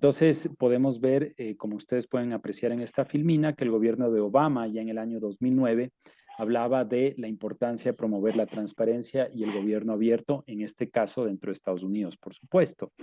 Entonces, podemos ver, como ustedes pueden apreciar en esta filmina, que el gobierno de Obama ya en el año 2009 hablaba de la importancia de promover la transparencia y el gobierno abierto, en este caso dentro de Estados Unidos, por supuesto.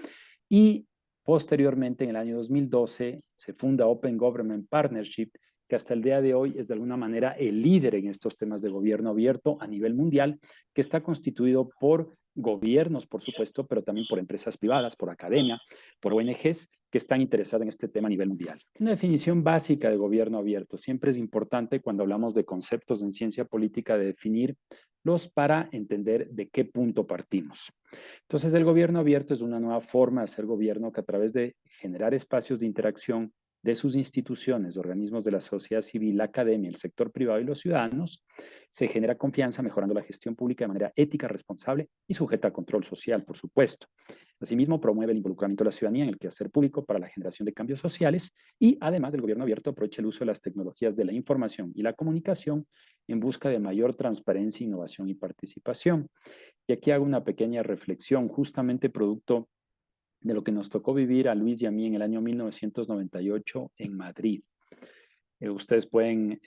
Y posteriormente, en el año 2012, se funda Open Government Partnership, que hasta el día de hoy es de alguna manera el líder en estos temas de gobierno abierto a nivel mundial, que está constituido por gobiernos, por supuesto, pero también por empresas privadas, por academia, por ONGs que están interesadas en este tema a nivel mundial. Una definición básica de gobierno abierto. Siempre es importante cuando hablamos de conceptos en ciencia política de definirlos para entender de qué punto partimos. Entonces, el gobierno abierto es una nueva forma de hacer gobierno que a través de generar espacios de interacción de sus instituciones, organismos de la sociedad civil, la academia, el sector privado y los ciudadanos, se genera confianza mejorando la gestión pública de manera ética, responsable y sujeta a control social, por supuesto. Asimismo, promueve el involucramiento de la ciudadanía en el quehacer público para la generación de cambios sociales y, además del gobierno abierto, aprovecha el uso de las tecnologías de la información y la comunicación en busca de mayor transparencia, innovación y participación. Y aquí hago una pequeña reflexión, justamente producto de lo que nos tocó vivir a Luis y a mí en el año 1998 en Madrid. Ustedes pueden,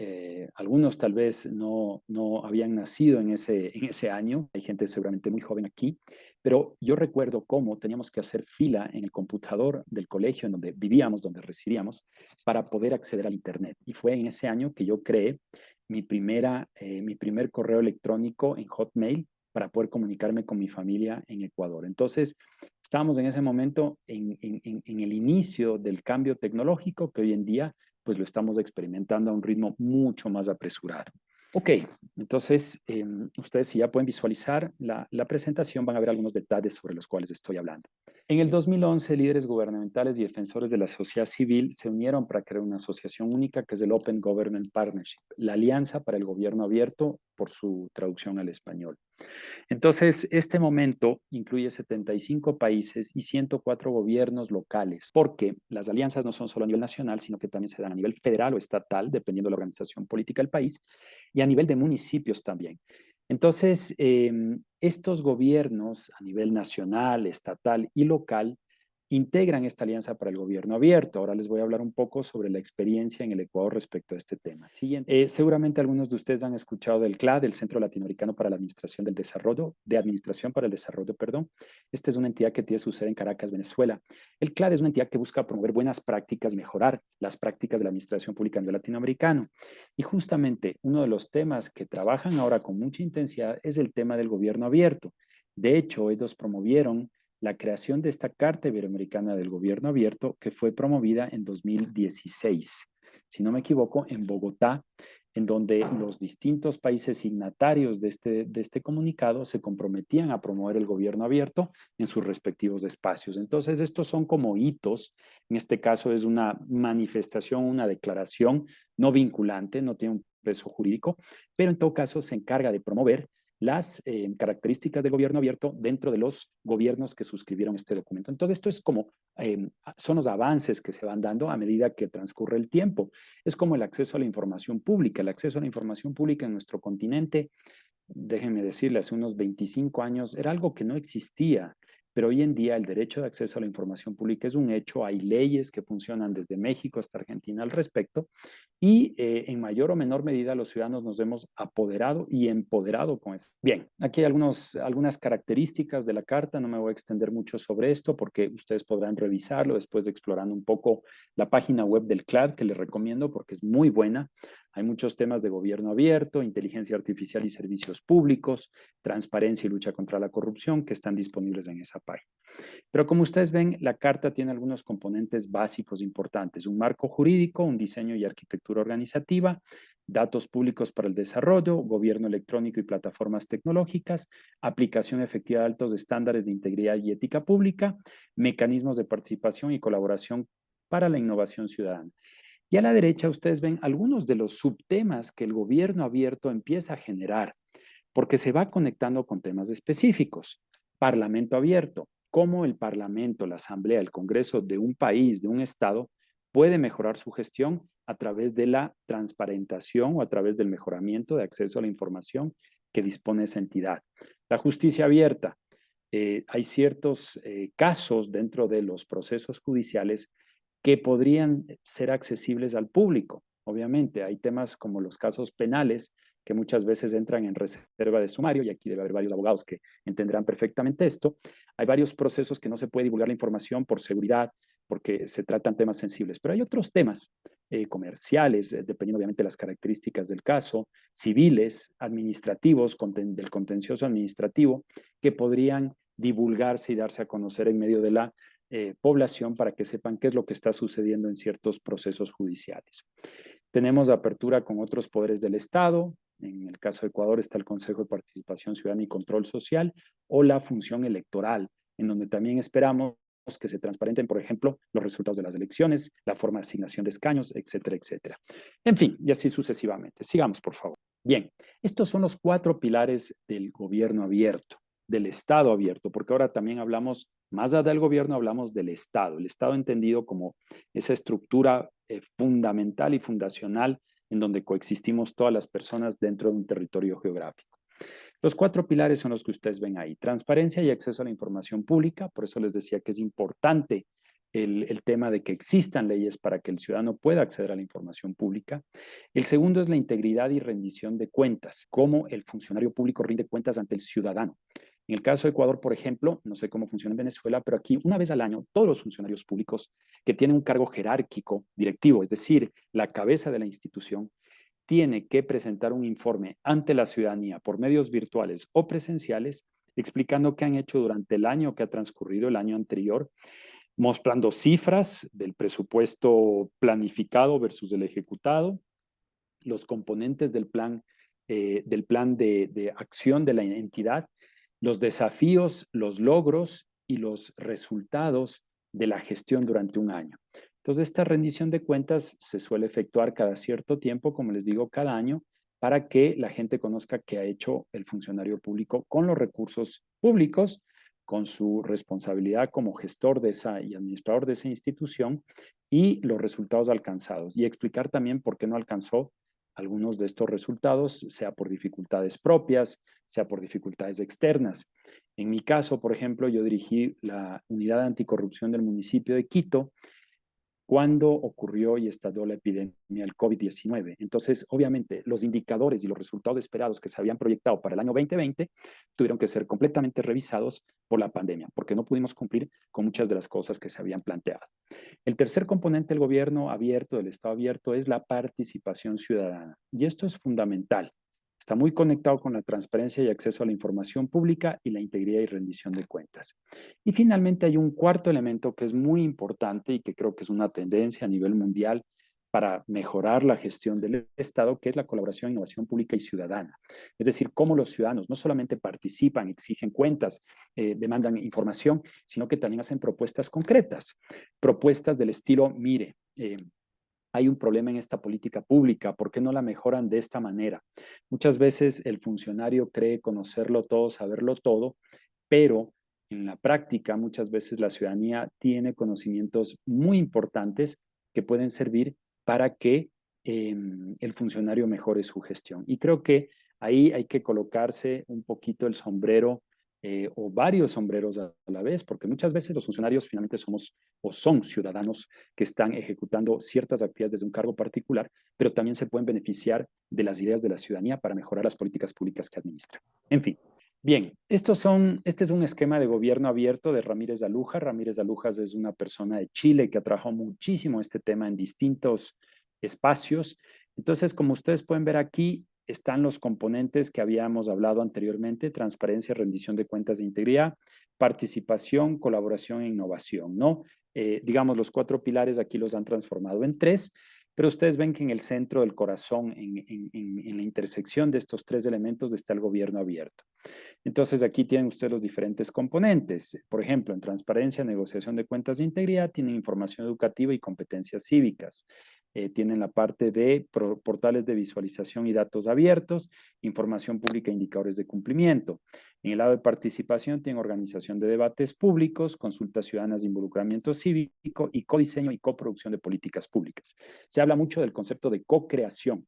algunos tal vez no habían nacido en ese año, hay gente seguramente muy joven aquí, pero yo recuerdo cómo teníamos que hacer fila en el computador del colegio en donde vivíamos, donde residíamos, para poder acceder al Internet. Y fue en ese año que yo creé mi primer correo electrónico en Hotmail para poder comunicarme con mi familia en Ecuador. Entonces, estábamos en ese momento en el inicio del cambio tecnológico que hoy en día pues lo estamos experimentando a un ritmo mucho más apresurado. Ok, entonces ustedes si ya pueden visualizar la presentación van a ver algunos detalles sobre los cuales estoy hablando. En el 2011, líderes gubernamentales y defensores de la sociedad civil se unieron para crear una asociación única que es el Open Government Partnership, la Alianza para el Gobierno Abierto por su traducción al español. Entonces, este momento incluye 75 países y 104 gobiernos locales, porque las alianzas no son solo a nivel nacional, sino que también se dan a nivel federal o estatal, dependiendo de la organización política del país, y a nivel de municipios también. Entonces, estos gobiernos a nivel nacional, estatal y local integran esta alianza para el gobierno abierto. Ahora les voy a hablar un poco sobre la experiencia en el Ecuador respecto a este tema. Siguiente. Seguramente algunos de ustedes han escuchado del CLAD, el Centro Latinoamericano para la Administración del Desarrollo, de Administración para el Desarrollo, perdón. Esta es una entidad que tiene su sede en Caracas, Venezuela. El CLAD es una entidad que busca promover buenas prácticas, mejorar las prácticas de la administración pública a nivel latinoamericano. Y justamente uno de los temas que trabajan ahora con mucha intensidad es el tema del gobierno abierto. De hecho, ellos promovieron la creación de esta Carta Iberoamericana del Gobierno Abierto que fue promovida en 2016, si no me equivoco, en Bogotá, en donde los distintos países signatarios de este comunicado se comprometían a promover el gobierno abierto en sus respectivos espacios. Entonces, estos son como hitos. En este caso es una manifestación, una declaración no vinculante, no tiene un peso jurídico, pero en todo caso se encarga de promover las características del gobierno abierto dentro de los gobiernos que suscribieron este documento. Entonces, esto es como, son los avances que se van dando a medida que transcurre el tiempo. Es como el acceso a la información pública. El acceso a la información pública en nuestro continente, déjenme decirle, hace unos 25 años era algo que no existía. Pero hoy en día el derecho de acceso a la información pública es un hecho, hay leyes que funcionan desde México hasta Argentina al respecto y en mayor o menor medida los ciudadanos nos hemos apoderado y empoderado con eso. Bien, aquí hay algunas características de la carta, no me voy a extender mucho sobre esto porque ustedes podrán revisarlo después de explorando un poco la página web del CLAD que les recomiendo porque es muy buena. Hay muchos temas de gobierno abierto, inteligencia artificial y servicios públicos, transparencia y lucha contra la corrupción que están disponibles en esa página. Pero como ustedes ven, la carta tiene algunos componentes básicos importantes, un marco jurídico, un diseño y arquitectura organizativa, datos públicos para el desarrollo, gobierno electrónico y plataformas tecnológicas, aplicación efectiva de altos estándares de integridad y ética pública, mecanismos de participación y colaboración para la innovación ciudadana. Y a la derecha ustedes ven algunos de los subtemas que el gobierno abierto empieza a generar, porque se va conectando con temas específicos. Parlamento abierto, cómo el Parlamento, la Asamblea, el Congreso de un país, de un Estado, puede mejorar su gestión a través de la transparentación o a través del mejoramiento de acceso a la información que dispone esa entidad. La justicia abierta, hay ciertos casos dentro de los procesos judiciales que podrían ser accesibles al público. Obviamente, hay temas como los casos penales que muchas veces entran en reserva de sumario, y aquí debe haber varios abogados que entenderán perfectamente esto. Hay varios procesos que no se puede divulgar la información por seguridad, porque se tratan temas sensibles, pero hay otros temas comerciales, dependiendo obviamente de las características del caso, civiles, administrativos, del contencioso administrativo, que podrían divulgarse y darse a conocer en medio de la población para que sepan qué es lo que está sucediendo en ciertos procesos judiciales. Tenemos apertura con otros poderes del Estado. En el caso de Ecuador está el Consejo de Participación Ciudadana y Control Social o la función electoral, en donde también esperamos que se transparenten, por ejemplo, los resultados de las elecciones, la forma de asignación de escaños, etcétera, etcétera. En fin, y así sucesivamente. Sigamos, por favor. Bien, estos son los 4 pilares del gobierno abierto, del Estado abierto, porque ahora también hablamos, más allá del gobierno, hablamos del Estado, el Estado entendido como esa estructura fundamental y fundacional en donde coexistimos todas las personas dentro de un territorio geográfico. Los 4 pilares son los que ustedes ven ahí. Transparencia y acceso a la información pública. Por eso les decía que es importante el tema de que existan leyes para que el ciudadano pueda acceder a la información pública. El segundo es la integridad y rendición de cuentas, cómo el funcionario público rinde cuentas ante el ciudadano. En el caso de Ecuador, por ejemplo, no sé cómo funciona en Venezuela, pero aquí una vez al año todos los funcionarios públicos que tienen un cargo jerárquico directivo, es decir, la cabeza de la institución, tiene que presentar un informe ante la ciudadanía por medios virtuales o presenciales, explicando qué han hecho durante el año que ha transcurrido, el año anterior, mostrando cifras del presupuesto planificado versus el ejecutado, los componentes del plan de acción de la entidad, los desafíos, los logros y los resultados de la gestión durante un año. Entonces, esta rendición de cuentas se suele efectuar cada cierto tiempo, como les digo, cada año, para que la gente conozca qué ha hecho el funcionario público con los recursos públicos, con su responsabilidad como gestor de esa y administrador de esa institución y los resultados alcanzados. Y explicar también por qué no alcanzó algunos de estos resultados, sea por dificultades propias, sea por dificultades externas. En mi caso, por ejemplo, yo dirigí la unidad de anticorrupción del municipio de Quito cuando ocurrió y estalló la epidemia del COVID-19. Entonces, obviamente, los indicadores y los resultados esperados que se habían proyectado para el año 2020 tuvieron que ser completamente revisados por la pandemia, porque no pudimos cumplir con muchas de las cosas que se habían planteado. El tercer componente del gobierno abierto, del Estado abierto, es la participación ciudadana. Y esto es fundamental. Está muy conectado con la transparencia y acceso a la información pública y la integridad y rendición de cuentas. Y finalmente hay un cuarto elemento que es muy importante y que creo que es una tendencia a nivel mundial para mejorar la gestión del Estado, que es la colaboración, innovación pública y ciudadana. Es decir, cómo los ciudadanos no solamente participan, exigen cuentas, demandan información, sino que también hacen propuestas concretas. Propuestas del estilo, mire, hay un problema en esta política pública, ¿por qué no la mejoran de esta manera? Muchas veces el funcionario cree conocerlo todo, saberlo todo, pero en la práctica muchas veces la ciudadanía tiene conocimientos muy importantes que pueden servir para que el funcionario mejore su gestión. Y creo que ahí hay que colocarse un poquito el sombrero o varios sombreros a la vez, porque muchas veces los funcionarios finalmente somos o son ciudadanos que están ejecutando ciertas actividades desde un cargo particular, pero también se pueden beneficiar de las ideas de la ciudadanía para mejorar las políticas públicas que administran. En fin, bien, este es un esquema de gobierno abierto de Ramírez de Aluja. Ramírez de Alujas es una persona de Chile que ha trabajado muchísimo este tema en distintos espacios. Entonces, como ustedes pueden ver aquí, están los componentes que habíamos hablado anteriormente: transparencia, rendición de cuentas de integridad, participación, colaboración e innovación, ¿no? Digamos, los 4 pilares aquí los han transformado en 3, pero ustedes ven que en el centro del corazón, en la intersección de estos 3 elementos, está el gobierno abierto. Entonces, aquí tienen ustedes los diferentes componentes. Por ejemplo, en transparencia, negociación de cuentas de integridad, tienen información educativa y competencias cívicas. Tienen la parte de portales de visualización y datos abiertos, información pública e indicadores de cumplimiento. En el lado de participación, tienen organización de debates públicos, consultas ciudadanas de involucramiento cívico y codiseño y coproducción de políticas públicas. Se habla mucho del concepto de co-creación.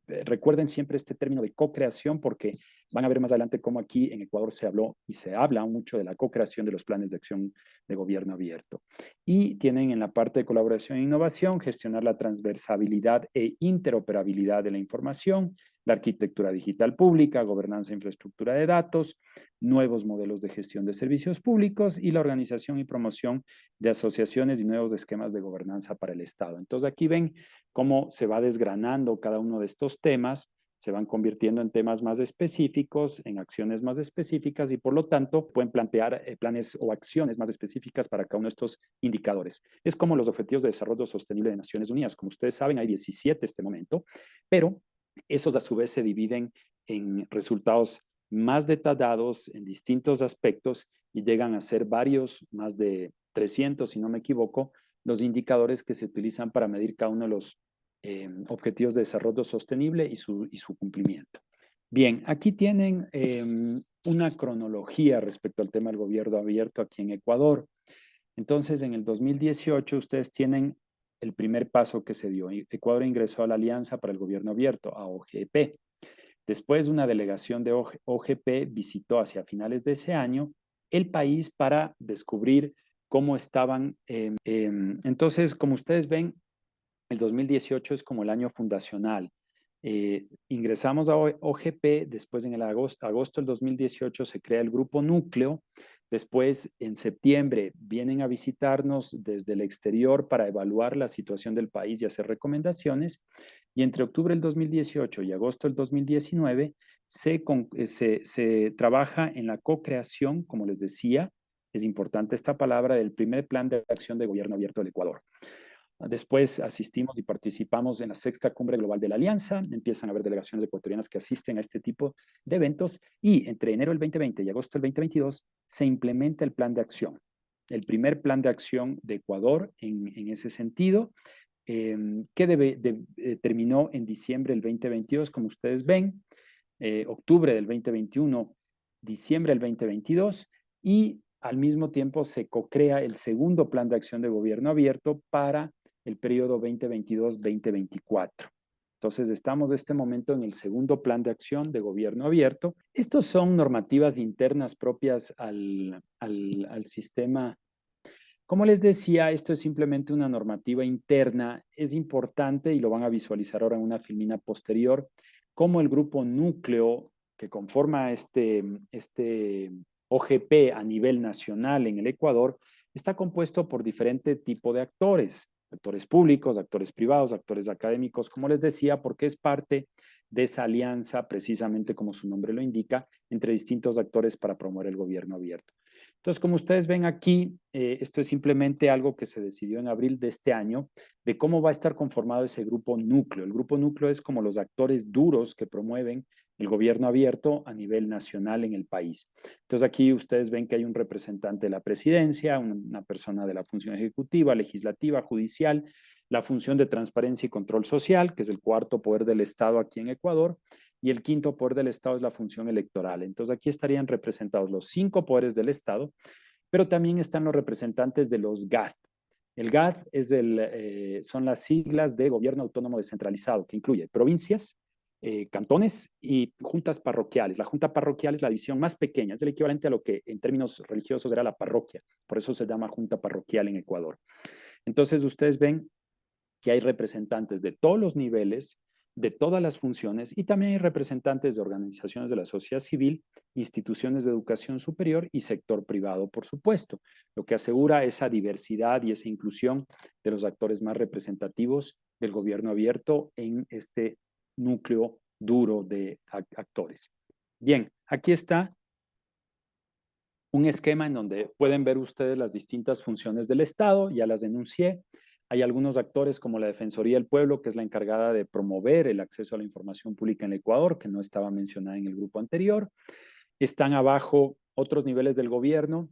Recuerden siempre este término de co-creación porque van a ver más adelante cómo aquí en Ecuador se habló y se habla mucho de la co-creación de los planes de acción de gobierno abierto. Y tienen en la parte de colaboración e innovación, gestionar la transversabilidad e interoperabilidad de la información, la arquitectura digital pública, gobernanza e infraestructura de datos, nuevos modelos de gestión de servicios públicos y la organización y promoción de asociaciones y nuevos esquemas de gobernanza para el Estado. Entonces aquí ven cómo se va desgranando cada uno de estos temas, se van convirtiendo en temas más específicos, en acciones más específicas y por lo tanto pueden plantear planes o acciones más específicas para cada uno de estos indicadores. Es como los Objetivos de Desarrollo Sostenible de Naciones Unidas. Como ustedes saben, hay 17 en este momento, pero esos a su vez se dividen en resultados más detallados en distintos aspectos y llegan a ser varios, más de 300, si no me equivoco, los indicadores que se utilizan para medir cada uno de los objetivos de desarrollo sostenible y su cumplimiento. Bien, aquí tienen una cronología respecto al tema del gobierno abierto aquí en Ecuador. Entonces, en el 2018 ustedes tienen el primer paso que se dio. Ecuador ingresó a la Alianza para el Gobierno Abierto, a OGP. Después, una delegación de OGP visitó hacia finales de ese año el país para descubrir cómo estaban. Entonces, como ustedes ven, el 2018 es como el año fundacional. Ingresamos a OGP, después en el agosto del 2018 se crea el grupo núcleo, después en septiembre vienen a visitarnos desde el exterior para evaluar la situación del país y hacer recomendaciones, y entre octubre del 2018 y agosto del 2019 se trabaja en la co-creación, como les decía, es importante esta palabra, del primer plan de acción de gobierno abierto del Ecuador. Después asistimos y participamos en la sexta cumbre global de la Alianza. Empiezan a haber delegaciones ecuatorianas que asisten a este tipo de eventos y entre enero del 2020 y agosto del 2022 se implementa el plan de acción. El primer plan de acción de Ecuador en ese sentido, que terminó en diciembre del 2022, como ustedes ven, octubre del 2021, diciembre del 2022 y al mismo tiempo se co-crea el segundo plan de acción de gobierno abierto para el periodo 2022-2024. Entonces, estamos en este momento en el segundo plan de acción de gobierno abierto. Estos son normativas internas propias al sistema. Como les decía, esto es simplemente una normativa interna. Es importante, y lo van a visualizar ahora en una filmina posterior, cómo el grupo núcleo que conforma este OGP a nivel nacional en el Ecuador está compuesto por diferente tipo de actores, actores públicos, actores privados, actores académicos, como les decía, porque es parte de esa alianza, precisamente como su nombre lo indica, entre distintos actores para promover el gobierno abierto. Entonces, como ustedes ven aquí, esto es simplemente algo que se decidió en abril de este año, de cómo va a estar conformado ese grupo núcleo. El grupo núcleo es como los actores duros que promueven el gobierno abierto a nivel nacional en el país. Entonces, aquí ustedes ven que hay un representante de la presidencia, una persona de la función ejecutiva, legislativa, judicial, la función de transparencia y control social, que es el cuarto poder del Estado aquí en Ecuador, y el quinto poder del Estado es la función electoral. Entonces aquí estarían representados los 5 poderes del Estado, pero también están los representantes de los GAT. El GAT son las siglas de Gobierno Autónomo Descentralizado, que incluye provincias, cantones y juntas parroquiales. La junta parroquial es la división más pequeña, es el equivalente a lo que en términos religiosos era la parroquia, por eso se llama junta parroquial en Ecuador. Entonces ustedes ven que hay representantes de todos los niveles, de todas las funciones y también hay representantes de organizaciones de la sociedad civil, instituciones de educación superior y sector privado, por supuesto, lo que asegura esa diversidad y esa inclusión de los actores más representativos del gobierno abierto en este núcleo duro de actores. Bien, aquí está un esquema en donde pueden ver ustedes las distintas funciones del Estado, ya las denuncié. Hay algunos actores como la Defensoría del Pueblo, que es la encargada de promover el acceso a la información pública en el Ecuador, que no estaba mencionada en el grupo anterior. Están abajo otros niveles del gobierno,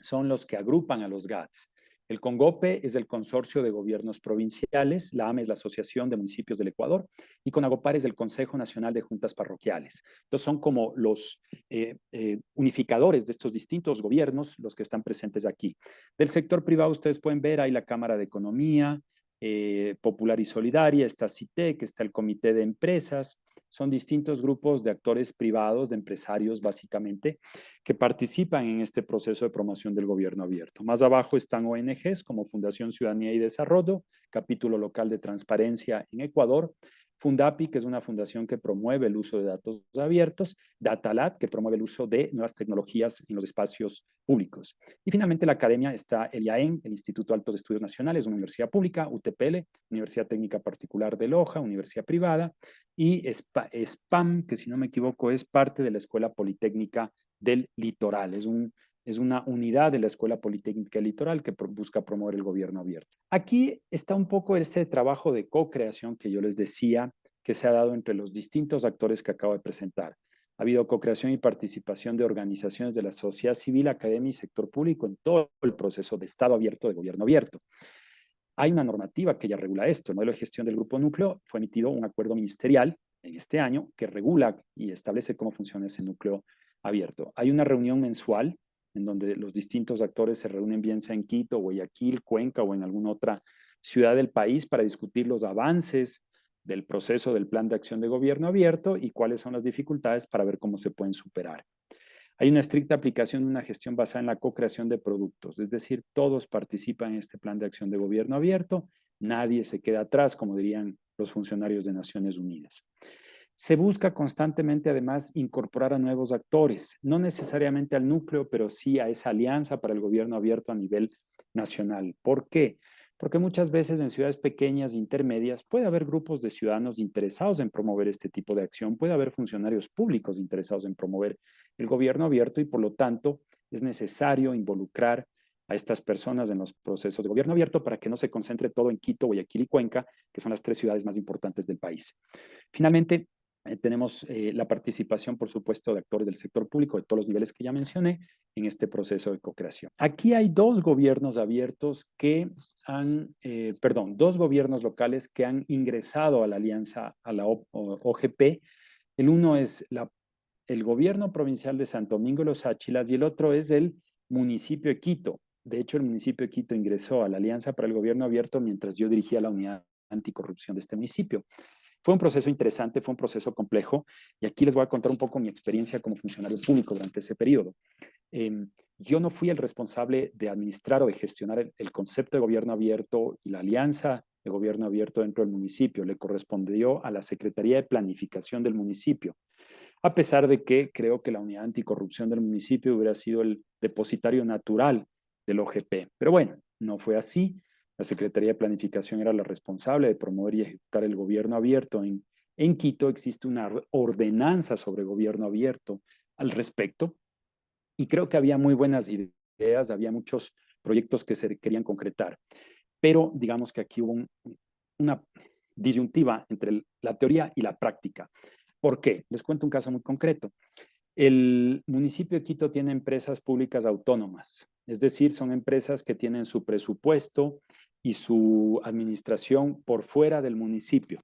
son los que agrupan a los GATS. El CONGOPE es el Consorcio de Gobiernos Provinciales, la AME es la Asociación de Municipios del Ecuador y CONAGOPAR es el Consejo Nacional de Juntas Parroquiales. Entonces son como los unificadores de estos distintos gobiernos los que están presentes aquí. Del sector privado ustedes pueden ver, hay la Cámara de Economía, Popular y Solidaria, está CITEC, está el Comité de Empresas, son distintos grupos de actores privados, de empresarios básicamente, que participan en este proceso de promoción del gobierno abierto. Más abajo están ONGs como Fundación Ciudadanía y Desarrollo, Capítulo Local de Transparencia en Ecuador, Fundapi, que es una fundación que promueve el uso de datos abiertos, Datalat, que promueve el uso de nuevas tecnologías en los espacios públicos. Y finalmente, la academia está el IAEN, el Instituto Alto de Estudios Nacionales, una universidad pública, UTPL, Universidad Técnica Particular de Loja, universidad privada, y SPAM, que si no me equivoco es parte de la Escuela Politécnica del Litoral. Es una unidad de la Escuela Politécnica Litoral que busca promover el gobierno abierto. Aquí está un poco ese trabajo de co-creación que yo les decía que se ha dado entre los distintos actores que acabo de presentar. Ha habido co-creación y participación de organizaciones de la sociedad civil, academia y sector público en todo el proceso de Estado abierto, de gobierno abierto. Hay una normativa que ya regula esto. El modelo de gestión del Grupo Núcleo fue emitido un acuerdo ministerial en este año que regula y establece cómo funciona ese núcleo abierto. Hay una reunión mensual en donde los distintos actores se reúnen, bien sea en Quito, Guayaquil, Cuenca o en alguna otra ciudad del país para discutir los avances del proceso del plan de acción de gobierno abierto y cuáles son las dificultades para ver cómo se pueden superar. Hay una estricta aplicación de una gestión basada en la co-creación de productos, es decir, todos participan en este plan de acción de gobierno abierto, nadie se queda atrás, como dirían los funcionarios de Naciones Unidas. Se busca constantemente, además, incorporar a nuevos actores, no necesariamente al núcleo, pero sí a esa alianza para el gobierno abierto a nivel nacional. ¿Por qué? Porque muchas veces en ciudades pequeñas e intermedias puede haber grupos de ciudadanos interesados en promover este tipo de acción, puede haber funcionarios públicos interesados en promover el gobierno abierto y por lo tanto es necesario involucrar a estas personas en los procesos de gobierno abierto para que no se concentre todo en Quito, Guayaquil y Cuenca, que son las 3 ciudades más importantes del país. Finalmente, tenemos la participación, por supuesto, de actores del sector público de todos los niveles que ya mencioné en este proceso de co-creación. Aquí hay dos gobiernos abiertos que dos gobiernos locales que han ingresado a la alianza, a la OGP. El uno es el gobierno provincial de Santo Domingo y Los Áchilas y el otro es el municipio de Quito. De hecho, el municipio de Quito ingresó a la Alianza para el Gobierno Abierto mientras yo dirigía la unidad anticorrupción de este municipio. Fue un proceso interesante, fue un proceso complejo, y aquí les voy a contar un poco mi experiencia como funcionario público durante ese periodo. Yo no fui el responsable de administrar o de gestionar el concepto de gobierno abierto y la alianza de gobierno abierto dentro del municipio. Le correspondió a la Secretaría de Planificación del municipio, a pesar de que creo que la unidad anticorrupción del municipio hubiera sido el depositario natural del OGP. Pero bueno, no fue así. La Secretaría de Planificación era la responsable de promover y ejecutar el gobierno abierto. En Quito existe una ordenanza sobre gobierno abierto al respecto y creo que había muy buenas ideas, había muchos proyectos que se querían concretar, pero digamos que aquí hubo una disyuntiva entre la teoría y la práctica. ¿Por qué? Les cuento un caso muy concreto. El municipio de Quito tiene empresas públicas autónomas, es decir, son empresas que tienen su presupuesto y su administración por fuera del municipio.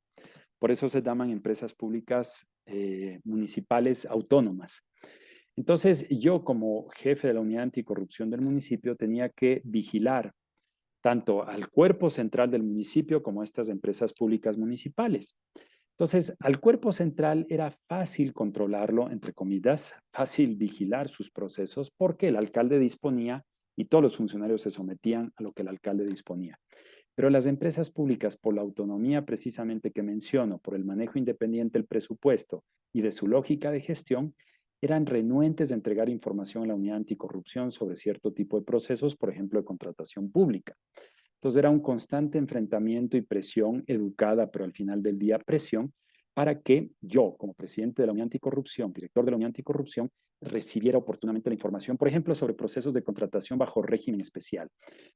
Por eso se llaman empresas públicas municipales autónomas. Entonces, yo como jefe de la unidad anticorrupción del municipio tenía que vigilar tanto al cuerpo central del municipio como a estas empresas públicas municipales. Entonces, al cuerpo central era fácil controlarlo, entre comillas, fácil vigilar sus procesos porque el alcalde disponía y todos los funcionarios se sometían a lo que el alcalde disponía. Pero las empresas públicas, por la autonomía precisamente que menciono, por el manejo independiente del presupuesto y de su lógica de gestión, eran renuentes de entregar información a la unidad anticorrupción sobre cierto tipo de procesos, por ejemplo, de contratación pública. Entonces era un constante enfrentamiento y presión educada, pero al final del día presión, para que yo, como presidente de la Unión Anticorrupción, director de la Unión Anticorrupción, recibiera oportunamente la información, por ejemplo, sobre procesos de contratación bajo régimen especial.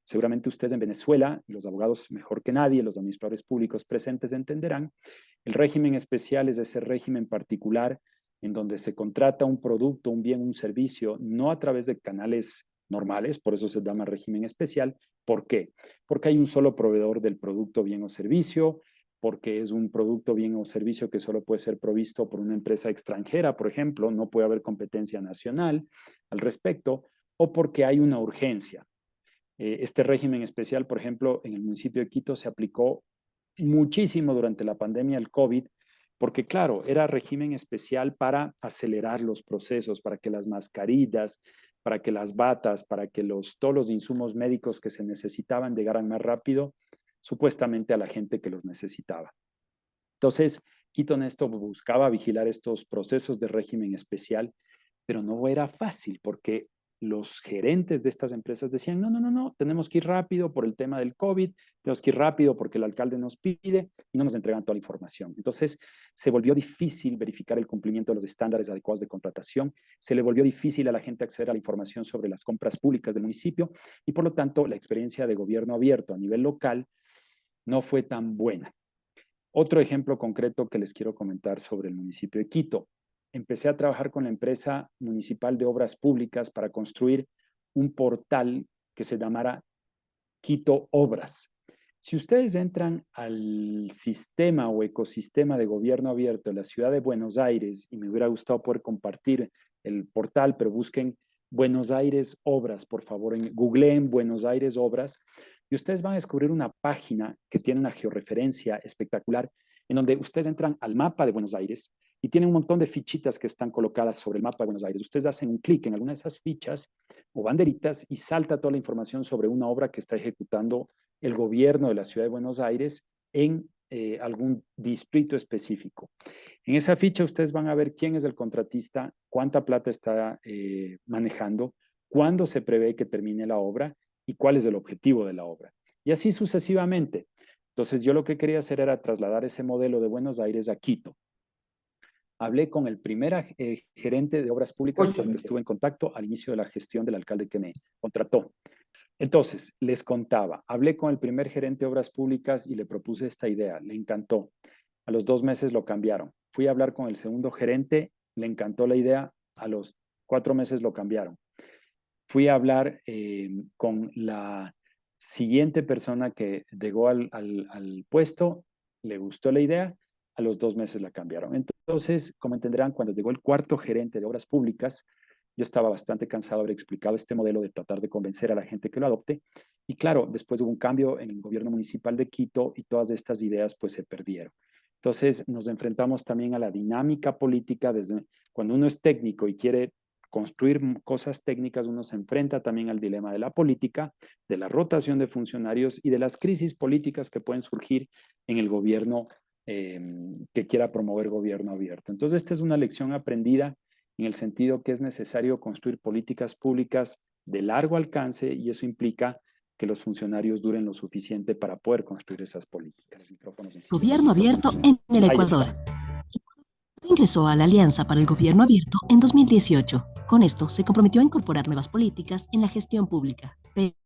Seguramente ustedes en Venezuela, y los abogados mejor que nadie, los administradores públicos presentes entenderán, el régimen especial es ese régimen particular en donde se contrata un producto, un bien, un servicio, no a través de canales normales, por eso se llama régimen especial. ¿Por qué? Porque hay un solo proveedor del producto, bien o servicio, porque es un producto, bien o servicio que solo puede ser provisto por una empresa extranjera, por ejemplo, no puede haber competencia nacional al respecto, o porque hay una urgencia. Este régimen especial, por ejemplo, en el municipio de Quito se aplicó muchísimo durante la pandemia del COVID, porque claro, era régimen especial para acelerar los procesos, para que las mascarillas, para que las batas, para que todos los insumos médicos que se necesitaban llegaran más rápido, supuestamente a la gente que los necesitaba. Entonces, Quito Nesto buscaba vigilar estos procesos de régimen especial, pero no era fácil porque los gerentes de estas empresas decían, no, no, no, no, tenemos que ir rápido por el tema del COVID, tenemos que ir rápido porque el alcalde nos pide y no nos entregan toda la información. Entonces, se volvió difícil verificar el cumplimiento de los estándares adecuados de contratación, se le volvió difícil a la gente acceder a la información sobre las compras públicas del municipio y por lo tanto la experiencia de gobierno abierto a nivel local no fue tan buena. Otro ejemplo concreto que les quiero comentar sobre el municipio de Quito. Empecé a trabajar con la empresa municipal de obras públicas para construir un portal que se llamara Quito Obras. Si ustedes entran al sistema o ecosistema de gobierno abierto de la ciudad de Buenos Aires, y me hubiera gustado poder compartir el portal, pero busquen Buenos Aires Obras, por favor, googleen Buenos Aires Obras, y ustedes van a descubrir una página que tiene una georreferencia espectacular, en donde ustedes entran al mapa de Buenos Aires y tiene un montón de fichitas que están colocadas sobre el mapa de Buenos Aires. Ustedes hacen un clic en alguna de esas fichas o banderitas y salta toda la información sobre una obra que está ejecutando el gobierno de la ciudad de Buenos Aires en algún distrito específico. En esa ficha ustedes van a ver quién es el contratista, cuánta plata está manejando, cuándo se prevé que termine la obra y cuál es el objetivo de la obra. Y así sucesivamente. Entonces yo lo que quería hacer era trasladar ese modelo de Buenos Aires a Quito. Hablé con el primer gerente de obras públicas con el que estuve en contacto al inicio de la gestión del alcalde que me contrató. Entonces, les contaba, hablé con el primer gerente de obras públicas y le propuse esta idea, le encantó. A los 2 meses lo cambiaron. Fui a hablar con el segundo gerente, le encantó la idea, a los 4 meses lo cambiaron. Fui a hablar con la siguiente persona que llegó al puesto, le gustó la idea, a los 2 meses la cambiaron. Entonces, como entenderán, cuando llegó el cuarto gerente de obras públicas, yo estaba bastante cansado de haber explicado este modelo de tratar de convencer a la gente que lo adopte. Y claro, después hubo un cambio en el gobierno municipal de Quito y todas estas ideas pues se perdieron. Entonces nos enfrentamos también a la dinámica política desde cuando uno es técnico y quiere construir cosas técnicas, uno se enfrenta también al dilema de la política, de la rotación de funcionarios y de las crisis políticas que pueden surgir en el gobierno que quiera promover gobierno abierto. Entonces, esta es una lección aprendida en el sentido que es necesario construir políticas públicas de largo alcance y eso implica que los funcionarios duren lo suficiente para poder construir esas políticas. Gobierno abierto en el Ecuador. Ingresó a la Alianza para el Gobierno Abierto en 2018. Con esto se comprometió a incorporar nuevas políticas en la gestión pública.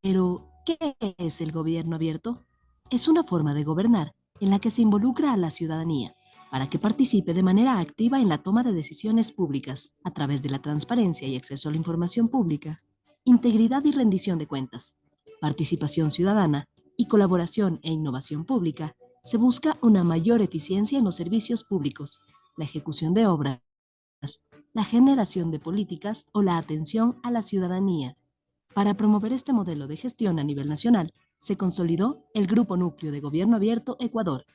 Pero, ¿qué es el gobierno abierto? Es una forma de gobernar en la que se involucra a la ciudadanía para que participe de manera activa en la toma de decisiones públicas a través de la transparencia y acceso a la información pública, integridad y rendición de cuentas, participación ciudadana y colaboración e innovación pública. Se busca una mayor eficiencia en los servicios públicos, la ejecución de obras, la generación de políticas o la atención a la ciudadanía. Para promover este modelo de gestión a nivel nacional, se consolidó el Grupo Núcleo de Gobierno Abierto Ecuador.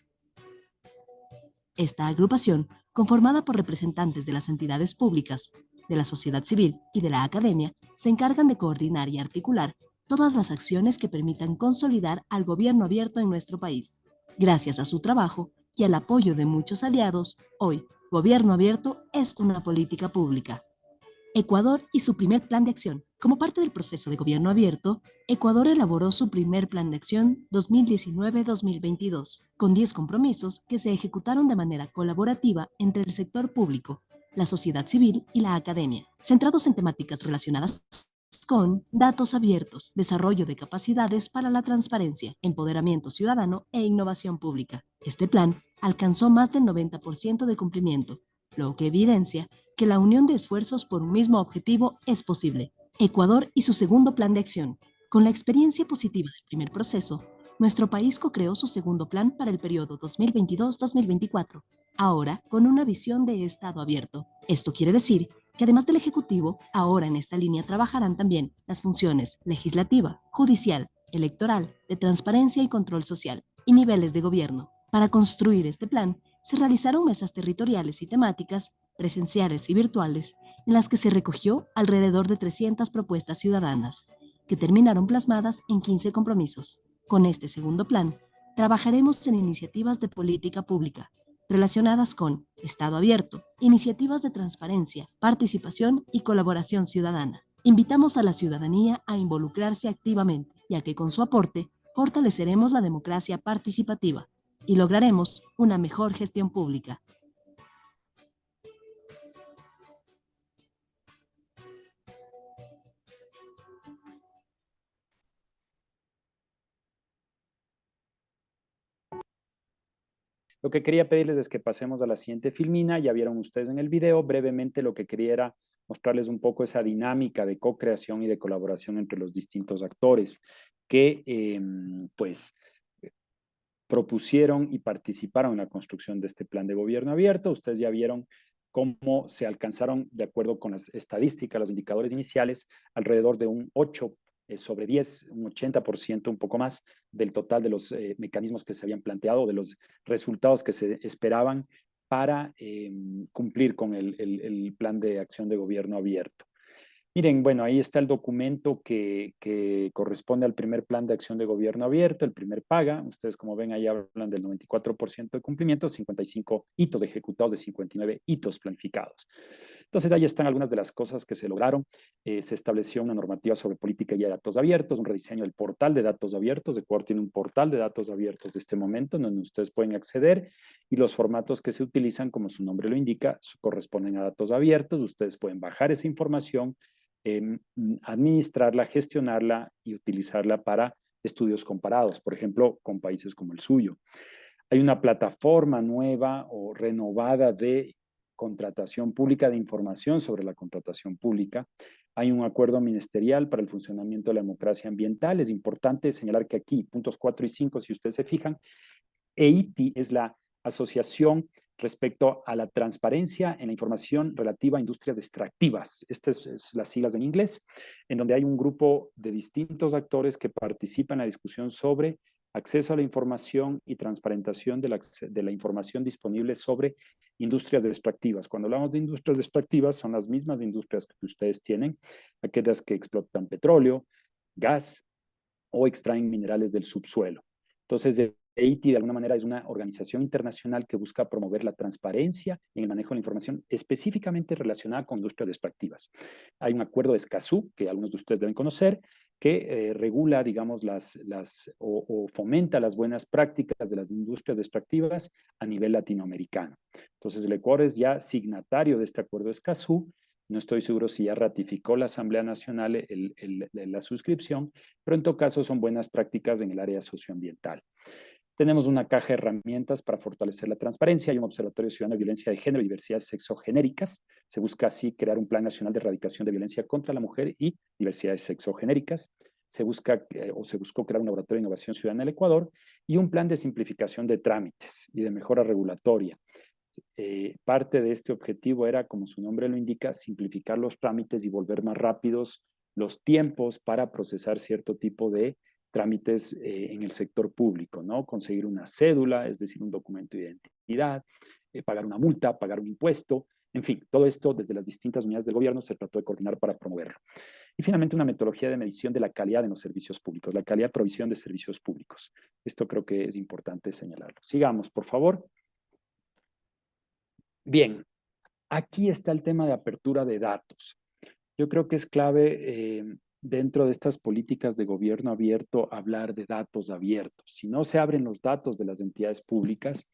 Esta agrupación, conformada por representantes de las entidades públicas, de la sociedad civil y de la academia, se encargan de coordinar y articular todas las acciones que permitan consolidar al gobierno abierto en nuestro país. Gracias a su trabajo y al apoyo de muchos aliados, hoy, Gobierno Abierto es una política pública. Ecuador y su primer plan de acción. Como parte del proceso de Gobierno Abierto, Ecuador elaboró su primer plan de acción 2019-2022, con 10 compromisos que se ejecutaron de manera colaborativa entre el sector público, la sociedad civil y la academia, centrados en temáticas relacionadas con datos abiertos, desarrollo de capacidades para la transparencia, empoderamiento ciudadano e innovación pública. Este plan alcanzó más del 90% de cumplimiento, lo que evidencia que la unión de esfuerzos por un mismo objetivo es posible. Ecuador y su segundo plan de acción. Con la experiencia positiva del primer proceso, nuestro país co-creó su segundo plan para el periodo 2022-2024, ahora con una visión de Estado abierto. Esto quiere decir que además del Ejecutivo, ahora en esta línea trabajarán también las funciones legislativa, judicial, electoral, de transparencia y control social, y niveles de gobierno. Para construir este plan, se realizaron mesas territoriales y temáticas, presenciales y virtuales, en las que se recogió alrededor de 300 propuestas ciudadanas, que terminaron plasmadas en 15 compromisos. Con este segundo plan, trabajaremos en iniciativas de política pública relacionadas con Estado abierto, iniciativas de transparencia, participación y colaboración ciudadana. Invitamos a la ciudadanía a involucrarse activamente, ya que con su aporte fortaleceremos la democracia participativa y lograremos una mejor gestión pública. Lo que quería pedirles es que pasemos a la siguiente filmina. Ya vieron ustedes en el video. Brevemente lo que quería era mostrarles un poco esa dinámica de co-creación y de colaboración entre los distintos actores que pues propusieron y participaron en la construcción de este plan de gobierno abierto. Ustedes ya vieron cómo se alcanzaron, de acuerdo con las estadísticas, los indicadores iniciales, alrededor de un 8 sobre 10, un 80%, un poco más del total de los mecanismos que se habían planteado, de los resultados que se esperaban para cumplir con el plan de acción de gobierno abierto. Miren, bueno, ahí está el documento que corresponde al primer plan de acción de gobierno abierto, el primer PAGA. Ustedes, como ven, ahí hablan del 94% de cumplimiento, 55 hitos ejecutados de 59 hitos planificados. Entonces, ahí están algunas de las cosas que se lograron. Se estableció una normativa sobre política y de datos abiertos, un rediseño del portal de datos abiertos. Ecuador tiene un portal de datos abiertos de este momento, donde ustedes pueden acceder y los formatos que se utilizan, como su nombre lo indica, corresponden a datos abiertos. Ustedes pueden bajar esa información, administrarla, gestionarla y utilizarla para estudios comparados, por ejemplo, con países como el suyo. Hay una plataforma nueva o renovada de contratación pública, de información sobre la contratación pública. Hay un acuerdo ministerial para el funcionamiento de la democracia ambiental. Es importante señalar que aquí, puntos 4 y 5, si ustedes se fijan, EITI es la asociación respecto a la transparencia en la información relativa a industrias extractivas. Estas es las siglas en inglés, en donde hay un grupo de distintos actores que participan en la discusión sobre acceso a la información y transparentación de la información disponible sobre industrias extractivas. Cuando hablamos de industrias extractivas, son las mismas industrias que ustedes tienen, aquellas que explotan petróleo, gas o extraen minerales del subsuelo. Entonces, EITI de alguna manera es una organización internacional que busca promover la transparencia en el manejo de la información específicamente relacionada con industrias extractivas. Hay un acuerdo de Escazú, que algunos de ustedes deben conocer, que regula, digamos, o fomenta las buenas prácticas de las industrias extractivas a nivel latinoamericano. Entonces, el Ecuador es ya signatario de este acuerdo de Escazú. No estoy seguro si ya ratificó la Asamblea Nacional la suscripción, pero en todo caso son buenas prácticas en el área socioambiental. Tenemos una caja de herramientas para fortalecer la transparencia. Hay un observatorio ciudadano de violencia de género y diversidad sexogenéricas. Se busca así crear un plan nacional de erradicación de violencia contra la mujer y diversidades sexogenéricas. Se buscó crear un laboratorio de innovación ciudadana en el Ecuador y un plan de simplificación de trámites y de mejora regulatoria. Parte de este objetivo era, como su nombre lo indica, simplificar los trámites y volver más rápidos los tiempos para procesar cierto tipo de trámites en el sector público, ¿no? Conseguir una cédula, es decir, un documento de identidad, pagar una multa, pagar un impuesto, en fin, todo esto desde las distintas unidades del gobierno se trató de coordinar para promoverlo. Y finalmente una metodología de medición de la calidad en los servicios públicos, la calidad de provisión de servicios públicos. Esto creo que es importante señalarlo. Sigamos, por favor. Bien, aquí está el tema de apertura de datos. Yo creo que es clave dentro de estas políticas de gobierno abierto hablar de datos abiertos. Si no se abren los datos de las entidades públicas,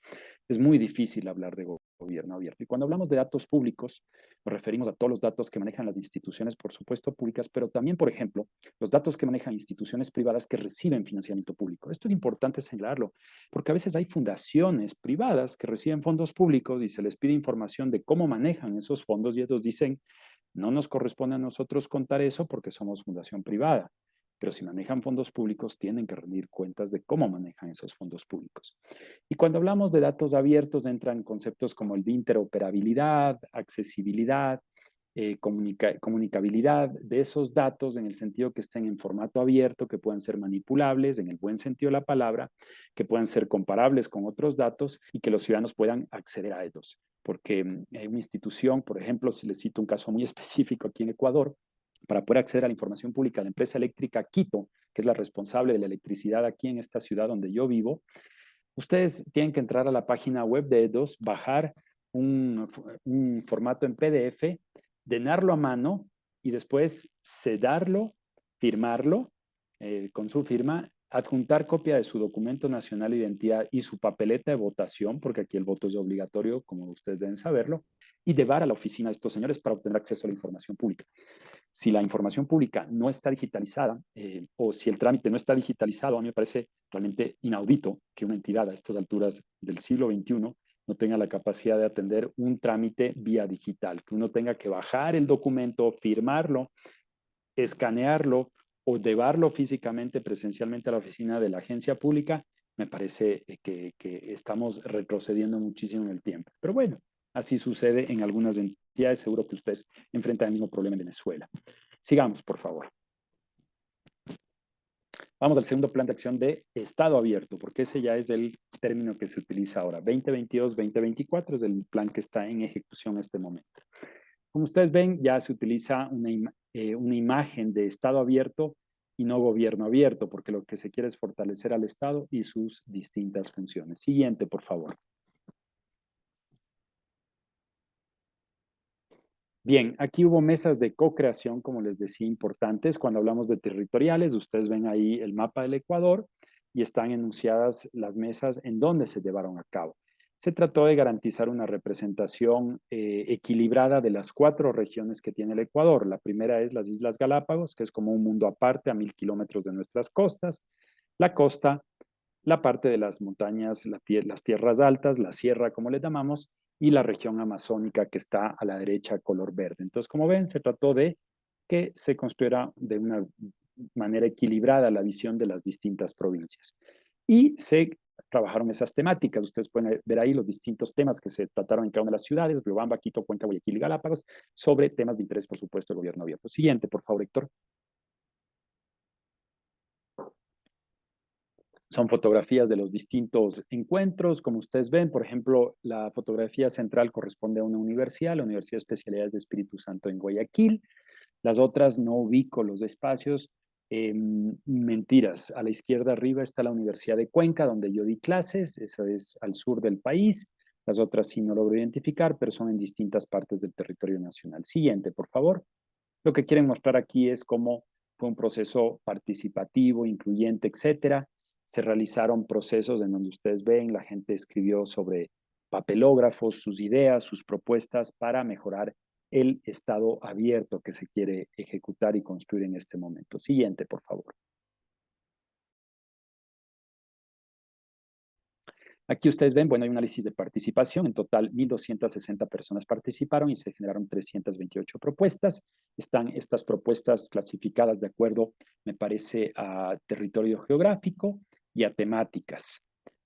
es muy difícil hablar de gobierno abierto. Y cuando hablamos de datos públicos, nos referimos a todos los datos que manejan las instituciones, por supuesto, públicas, pero también, por ejemplo, los datos que manejan instituciones privadas que reciben financiamiento público. Esto es importante señalarlo, porque a veces hay fundaciones privadas que reciben fondos públicos y se les pide información de cómo manejan esos fondos y ellos dicen, no nos corresponde a nosotros contar eso porque somos fundación privada, pero si manejan fondos públicos tienen que rendir cuentas de cómo manejan esos fondos públicos. Y cuando hablamos de datos abiertos entran conceptos como el de interoperabilidad, accesibilidad, comunicabilidad de esos datos en el sentido que estén en formato abierto, que puedan ser manipulables en el buen sentido de la palabra, que puedan ser comparables con otros datos y que los ciudadanos puedan acceder a ellos. Porque hay una institución, por ejemplo, si les cito un caso muy específico aquí en Ecuador, para poder acceder a la información pública, la empresa eléctrica Quito, que es la responsable de la electricidad aquí en esta ciudad donde yo vivo, ustedes tienen que entrar a la página web de EDOS, bajar un formato en PDF, llenarlo a mano y después sedarlo, firmarlo con su firma, adjuntar copia de su documento nacional de identidad y su papeleta de votación, porque aquí el voto es obligatorio, como ustedes deben saberlo, y llevar a la oficina de estos señores para obtener acceso a la información pública. Si la información pública no está digitalizada o si el trámite no está digitalizado, a mí me parece realmente inaudito que una entidad a estas alturas del siglo XXI no tenga la capacidad de atender un trámite vía digital, que uno tenga que bajar el documento, firmarlo, escanearlo o llevarlo físicamente, presencialmente a la oficina de la agencia pública. Me parece que estamos retrocediendo muchísimo en el tiempo. Pero bueno, así sucede en algunas entidades. Seguro que ustedes enfrentan el mismo problema en Venezuela. Sigamos, por favor. Vamos al segundo plan de acción de Estado abierto, porque ese ya es el término que se utiliza ahora. 2022-2024 es el plan que está en ejecución en este momento. Como ustedes ven, ya se utiliza una imagen de Estado abierto y no gobierno abierto, porque lo que se quiere es fortalecer al Estado y sus distintas funciones. Siguiente, por favor. Bien, aquí hubo mesas de co-creación, como les decía, importantes. Cuando hablamos de territoriales, ustedes ven ahí el mapa del Ecuador y están enunciadas las mesas en donde se llevaron a cabo. Se trató de garantizar una representación equilibrada de las 4 regiones que tiene el Ecuador. La primera es las Islas Galápagos, que es como un mundo aparte a 1000 kilómetros de nuestras costas. La costa, la parte de las montañas, las tierras altas, la sierra, como le llamamos, y la región amazónica que está a la derecha, color verde. Entonces, como ven, se trató de que se construyera de una manera equilibrada la visión de las distintas provincias. Y se trabajaron esas temáticas. Ustedes pueden ver ahí los distintos temas que se trataron en cada una de las ciudades, Riobamba, Quito, Cuenca, Guayaquil y Galápagos, sobre temas de interés, por supuesto, del gobierno abierto. Siguiente, por favor, Héctor. Son fotografías de los distintos encuentros. Como ustedes ven, por ejemplo, la fotografía central corresponde a una universidad, la Universidad de Especialidades de Espíritu Santo en Guayaquil. Las otras no ubico los espacios. Mentiras. A la izquierda arriba está la Universidad de Cuenca, donde yo di clases. Eso es al sur del país. Las otras sí no logro identificar, pero son en distintas partes del territorio nacional. Siguiente, por favor. Lo que quieren mostrar aquí es cómo fue un proceso participativo, incluyente, etcétera. Se realizaron procesos en donde ustedes ven, la gente escribió sobre papelógrafos, sus ideas, sus propuestas para mejorar el estado abierto que se quiere ejecutar y construir en este momento. Siguiente, por favor. Aquí ustedes ven, bueno, hay un análisis de participación. En total, 1.260 personas participaron y se generaron 328 propuestas. Están estas propuestas clasificadas de acuerdo, me parece, a territorio geográfico y a temáticas.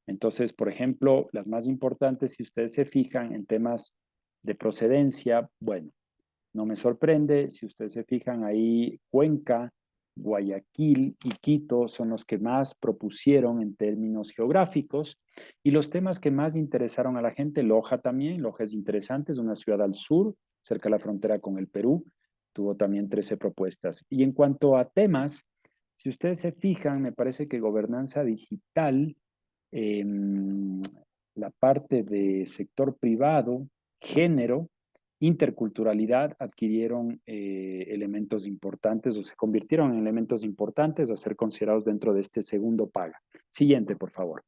Entonces, por ejemplo, las más importantes, si ustedes se fijan en temas de procedencia, bueno, no me sorprende. Si ustedes se fijan ahí, Cuenca, Guayaquil y Quito son los que más propusieron en términos geográficos y los temas que más interesaron a la gente. Loja también, Loja es interesante, es una ciudad al sur, cerca de la frontera con el Perú, tuvo también 13 propuestas. Y en cuanto a temas, si ustedes se fijan, me parece que gobernanza digital, eh, la parte de sector privado, género, interculturalidad adquirieron elementos importantes o se convirtieron en elementos importantes a ser considerados dentro de este segundo paga. Siguiente, por favor.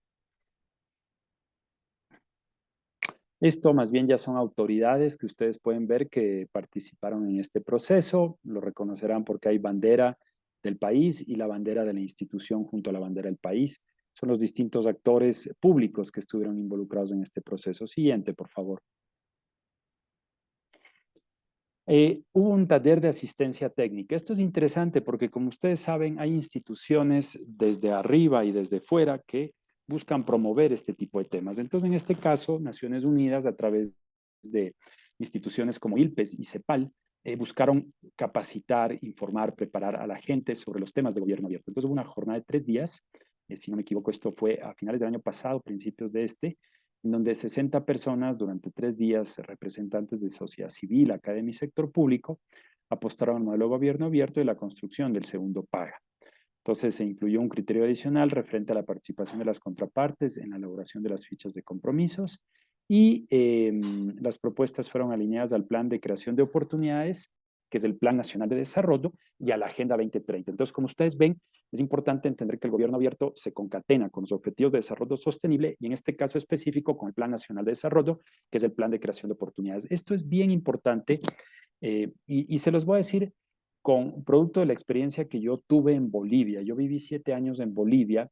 Esto más bien ya son autoridades que ustedes pueden ver que participaron en este proceso, lo reconocerán porque hay bandera del país y la bandera de la institución junto a la bandera del país. Son los distintos actores públicos que estuvieron involucrados en este proceso. Siguiente, por favor. Hubo un taller de asistencia técnica. Esto es interesante porque, como ustedes saben, hay instituciones desde arriba y desde fuera que buscan promover este tipo de temas. Entonces, en este caso, Naciones Unidas, a través de instituciones como ILPES y CEPAL, buscaron capacitar, informar, preparar a la gente sobre los temas de gobierno abierto. Entonces hubo una jornada de 3 días, si no me equivoco, esto fue a finales del año pasado, principios de en donde 60 personas durante 3 días, representantes de sociedad civil, academia y sector público, apostaron al modelo de gobierno abierto y la construcción del segundo paga. Entonces se incluyó un criterio adicional referente a la participación de las contrapartes en la elaboración de las fichas de compromisos y las propuestas fueron alineadas al plan de creación de oportunidades, que es el Plan Nacional de Desarrollo, y a la Agenda 2030. Entonces, como ustedes ven, es importante entender que el gobierno abierto se concatena con los objetivos de desarrollo sostenible y en este caso específico con el Plan Nacional de Desarrollo, que es el plan de creación de oportunidades. Esto es bien importante y se los voy a decir con producto de la experiencia que yo tuve en Bolivia. Yo viví 7 años en Bolivia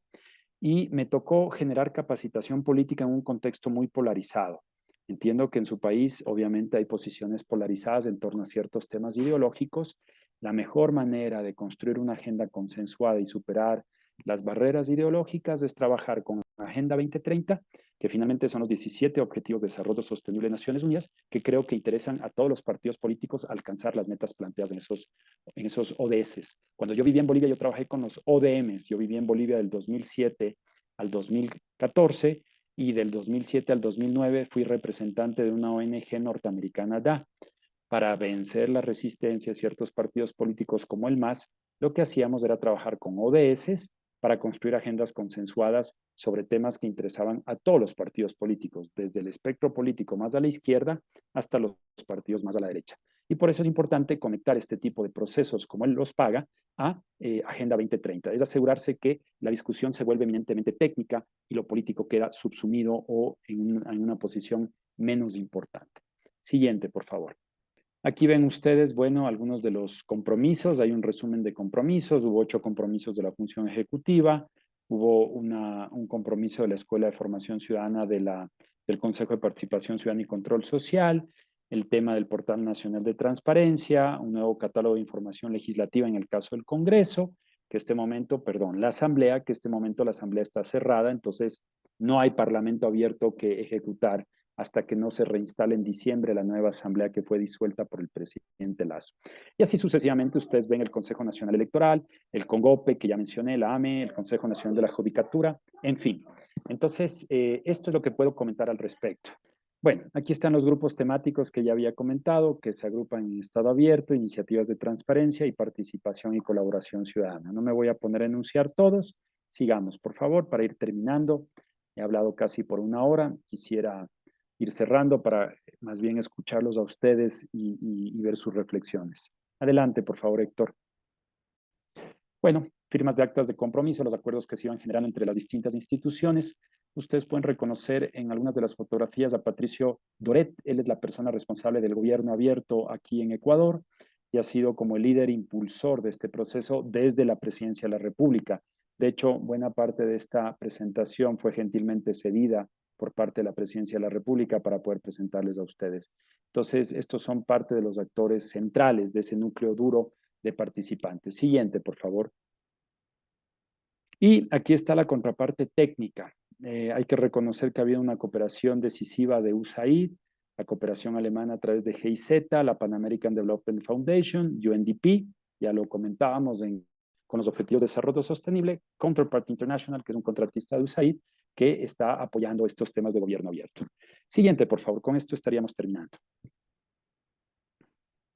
y me tocó generar capacitación política en un contexto muy polarizado. Entiendo que en su país obviamente hay posiciones polarizadas en torno a ciertos temas ideológicos. La mejor manera de construir una agenda consensuada y superar las barreras ideológicas es trabajar con la Agenda 2030, que finalmente son los 17 Objetivos de Desarrollo Sostenible de Naciones Unidas, que creo que interesan a todos los partidos políticos alcanzar las metas planteadas en esos ODS. Cuando yo vivía en Bolivia, yo trabajé con los ODMs. Yo viví en Bolivia del 2007 al 2014 y del 2007 al 2009 fui representante de una ONG norteamericana DA. Para vencer la resistencia de ciertos partidos políticos como el MAS, lo que hacíamos era trabajar con ODS para construir agendas consensuadas sobre temas que interesaban a todos los partidos políticos, desde el espectro político más a la izquierda hasta los partidos más a la derecha. Y por eso es importante conectar este tipo de procesos como él los paga a Agenda 2030. Es asegurarse que la discusión se vuelve eminentemente técnica y lo político queda subsumido o en una posición menos importante. Siguiente, por favor. Aquí ven ustedes, bueno, algunos de los compromisos. Hay un resumen de compromisos. Hubo 8 compromisos de la función ejecutiva. Hubo un compromiso de la Escuela de Formación Ciudadana del Consejo de Participación Ciudadana y Control Social, el tema del Portal Nacional de Transparencia, un nuevo catálogo de información legislativa en el caso del Congreso, que la Asamblea, que este momento la Asamblea está cerrada, entonces no hay parlamento abierto que ejecutar hasta que no se reinstale en diciembre la nueva asamblea que fue disuelta por el presidente Lasso. Y así sucesivamente ustedes ven el Consejo Nacional Electoral, el CONGOPE, que ya mencioné, la AME, el Consejo Nacional de la Judicatura, en fin. Entonces, esto es lo que puedo comentar al respecto. Bueno, aquí están los grupos temáticos que ya había comentado, que se agrupan en estado abierto, iniciativas de transparencia y participación y colaboración ciudadana. No me voy a poner a enunciar todos. Sigamos, por favor, para ir terminando. He hablado casi por 1 hora. Quisiera ir cerrando para más bien escucharlos a ustedes y ver sus reflexiones. Adelante, por favor, Héctor. Bueno, firmas de actas de compromiso, los acuerdos que se iban generando entre las distintas instituciones. Ustedes pueden reconocer en algunas de las fotografías a Patricio Doret. Él es la persona responsable del gobierno abierto aquí en Ecuador y ha sido como el líder impulsor de este proceso desde la presidencia de la República. De hecho, buena parte de esta presentación fue gentilmente cedida por parte de la presidencia de la República para poder presentarles a ustedes. Entonces, estos son parte de los actores centrales de ese núcleo duro de participantes. Siguiente, por favor. Y aquí está la contraparte técnica. Hay que reconocer que ha habido una cooperación decisiva de USAID, la cooperación alemana a través de GIZ, la Pan American Development Foundation, UNDP, ya lo comentábamos con los Objetivos de Desarrollo Sostenible, Counterpart International, que es un contratista de USAID, que está apoyando estos temas de gobierno abierto. Siguiente, por favor, con esto estaríamos terminando.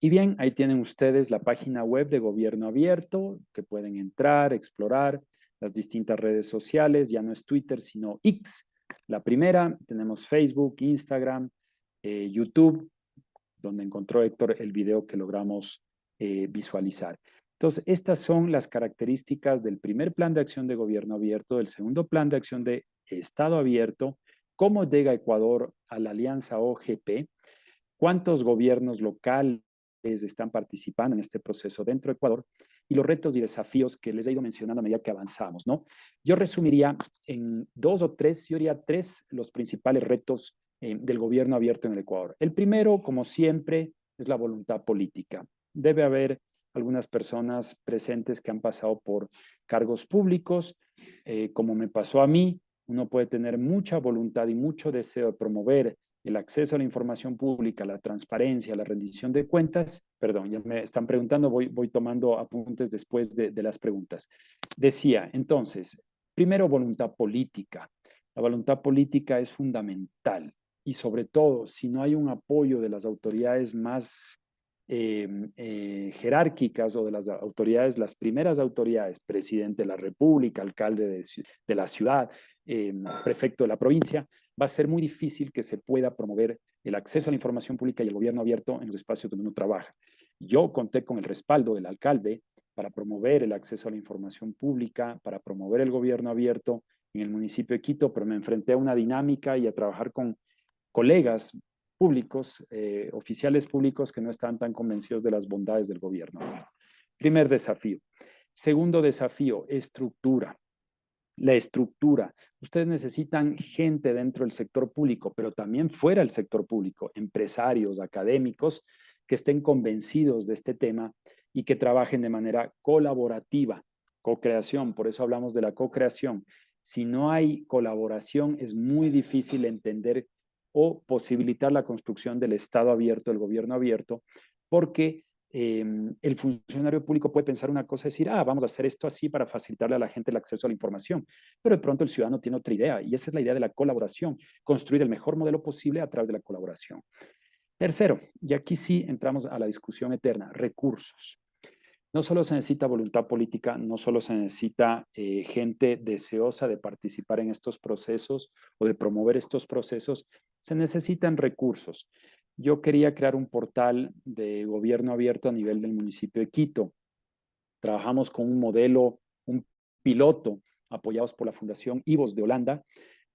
Y bien, ahí tienen ustedes la página web de Gobierno Abierto, que pueden entrar, explorar las distintas redes sociales, ya no es Twitter, sino X. La primera, tenemos Facebook, Instagram, YouTube, donde encontró Héctor el video que logramos visualizar. Entonces, estas son las características del primer plan de acción de Gobierno Abierto, del segundo plan de acción de Estado Abierto, cómo llega Ecuador a la alianza OGP, cuántos gobiernos locales están participando en este proceso dentro de Ecuador y los retos y desafíos que les he ido mencionando a medida que avanzamos, ¿no? Yo resumiría en 2 o 3, yo diría 3, los principales retos del gobierno abierto en el Ecuador. El primero, como siempre, es la voluntad política. Debe haber algunas personas presentes que han pasado por cargos públicos, como me pasó a mí. Uno puede tener mucha voluntad y mucho deseo de promover el acceso a la información pública, la transparencia, la rendición de cuentas. Perdón, ya me están preguntando, voy tomando apuntes después de las preguntas. Decía, entonces, primero, voluntad política. La voluntad política es fundamental y sobre todo, si no hay un apoyo de las autoridades más jerárquicas o de las autoridades, las primeras autoridades, presidente de la República, alcalde de la ciudad, prefecto de la provincia, va a ser muy difícil que se pueda promover el acceso a la información pública y el gobierno abierto en los espacios donde uno trabaja. Yo conté con el respaldo del alcalde para promover el acceso a la información pública, para promover el gobierno abierto en el municipio de Quito, pero me enfrenté a una dinámica y a trabajar con colegas públicos, oficiales públicos que no estaban tan convencidos de las bondades del gobierno. Primer desafío. Segundo desafío, estructura. La estructura. Ustedes necesitan gente dentro del sector público, pero también fuera del sector público, empresarios, académicos, que estén convencidos de este tema y que trabajen de manera colaborativa, co-creación. Por eso hablamos de la co-creación. Si no hay colaboración, es muy difícil entender o posibilitar la construcción del Estado abierto, del gobierno abierto, porque el funcionario público puede pensar una cosa y decir, vamos a hacer esto así para facilitarle a la gente el acceso a la información, pero de pronto el ciudadano tiene otra idea y esa es la idea de la colaboración, construir el mejor modelo posible a través de la colaboración. Tercero, y aquí sí entramos a la discusión eterna, recursos. No solo se necesita voluntad política, no solo se necesita gente deseosa de participar en estos procesos o de promover estos procesos, se necesitan recursos. Yo quería crear un portal de gobierno abierto a nivel del municipio de Quito. Trabajamos con un modelo, un piloto, apoyados por la Fundación IVOS de Holanda,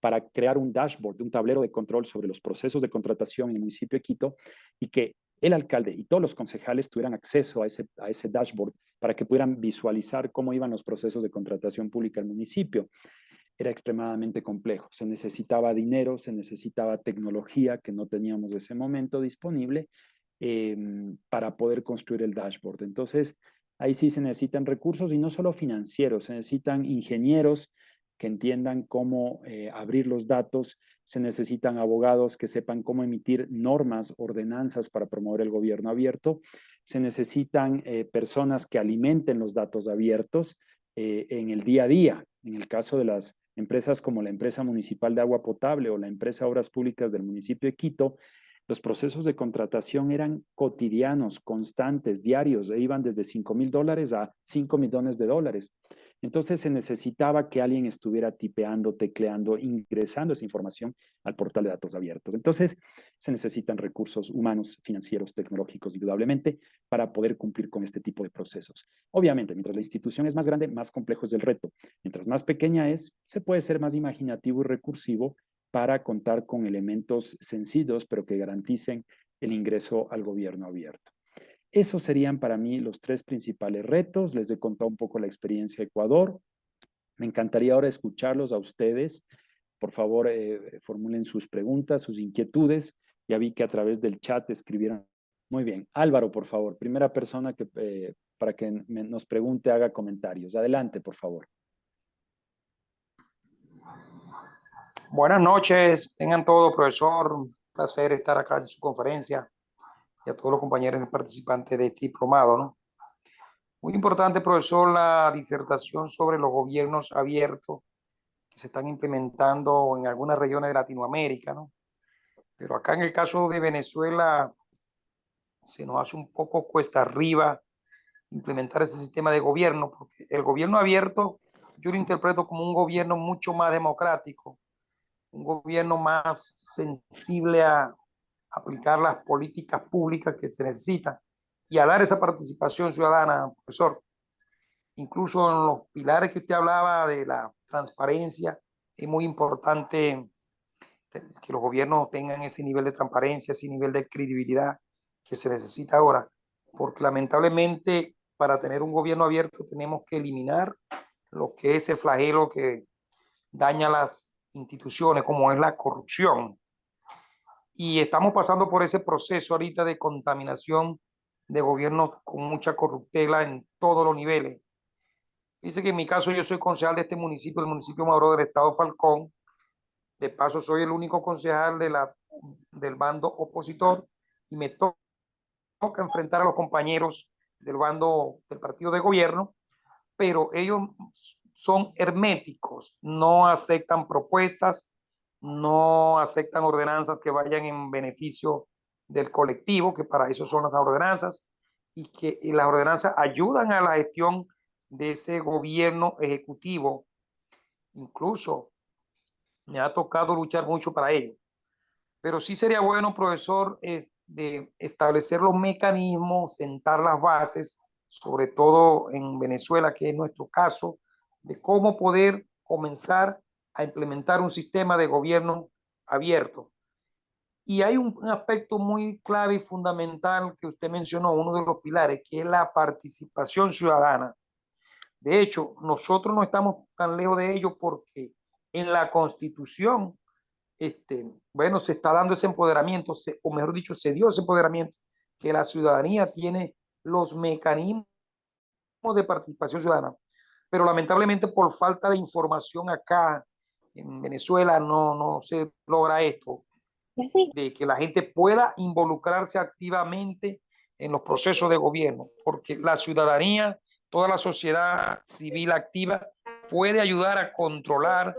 para crear un dashboard, un tablero de control sobre los procesos de contratación en el municipio de Quito y que el alcalde y todos los concejales tuvieran acceso a ese dashboard para que pudieran visualizar cómo iban los procesos de contratación pública en el municipio. Era extremadamente complejo. Se necesitaba dinero, se necesitaba tecnología que no teníamos en ese momento disponible para poder construir el dashboard. Entonces, ahí sí se necesitan recursos y no solo financieros, se necesitan ingenieros que entiendan cómo abrir los datos, se necesitan abogados que sepan cómo emitir normas, ordenanzas para promover el gobierno abierto, se necesitan personas que alimenten los datos abiertos en el día a día. En el caso de las empresas como la empresa municipal de agua potable o la empresa Obras Públicas del municipio de Quito, los procesos de contratación eran cotidianos, constantes, diarios, e iban desde $5,000 a $5 millones. Entonces se necesitaba que alguien estuviera tipeando, tecleando, ingresando esa información al portal de datos abiertos. Entonces se necesitan recursos humanos, financieros, tecnológicos, indudablemente, para poder cumplir con este tipo de procesos. Obviamente, mientras la institución es más grande, más complejo es el reto. Mientras más pequeña es, se puede ser más imaginativo y recursivo para contar con elementos sencillos, pero que garanticen el ingreso al gobierno abierto. Esos serían para mí los tres principales retos. Les he contado un poco la experiencia de Ecuador. Me encantaría ahora escucharlos a ustedes. Por favor, formulen sus preguntas, sus inquietudes. Ya vi que a través del chat escribieron. Muy bien. Álvaro, por favor, primera persona que, para que nos pregunte, haga comentarios. Adelante, por favor. Buenas noches, tengan todo, profesor. Un placer estar acá en su conferencia y a todos los compañeros participantes de este diplomado, ¿no? Muy importante, profesor, la disertación sobre los gobiernos abiertos que se están implementando en algunas regiones de Latinoamérica, ¿no? Pero acá en el caso de Venezuela se nos hace un poco cuesta arriba implementar ese sistema de gobierno, porque el gobierno abierto yo lo interpreto como un gobierno mucho más democrático, un gobierno más sensible a aplicar las políticas públicas que se necesitan y a dar esa participación ciudadana, profesor. Incluso en los pilares que usted hablaba de la transparencia, es muy importante que los gobiernos tengan ese nivel de transparencia, ese nivel de credibilidad que se necesita ahora, porque lamentablemente para tener un gobierno abierto tenemos que eliminar lo que es ese flagelo que daña las instituciones, como es la corrupción. Y estamos pasando por ese proceso ahorita de contaminación de gobiernos con mucha corruptela en todos los niveles. Dice que en mi caso yo soy concejal de este municipio, el municipio Mauro del estado Falcón. De paso soy el único concejal de la del bando opositor y me toca enfrentar a los compañeros del bando del partido de gobierno, pero ellos son herméticos, no aceptan propuestas, no aceptan ordenanzas que vayan en beneficio del colectivo, que para eso son las ordenanzas, y las ordenanzas ayudan a la gestión de ese gobierno ejecutivo. Incluso me ha tocado luchar mucho para ello. Pero sí sería bueno, profesor, de establecer los mecanismos, sentar las bases, sobre todo en Venezuela, que es nuestro caso, de cómo poder comenzar a implementar un sistema de gobierno abierto. Y hay un aspecto muy clave y fundamental que usted mencionó, uno de los pilares, que es la participación ciudadana. De hecho, nosotros no estamos tan lejos de ello porque en la Constitución bueno, se está dando ese empoderamiento, o mejor dicho, se dio ese empoderamiento, que la ciudadanía tiene los mecanismos de participación ciudadana. Pero lamentablemente por falta de información acá en Venezuela no se logra esto, de que la gente pueda involucrarse activamente en los procesos de gobierno, porque la ciudadanía, toda la sociedad civil activa puede ayudar a controlar,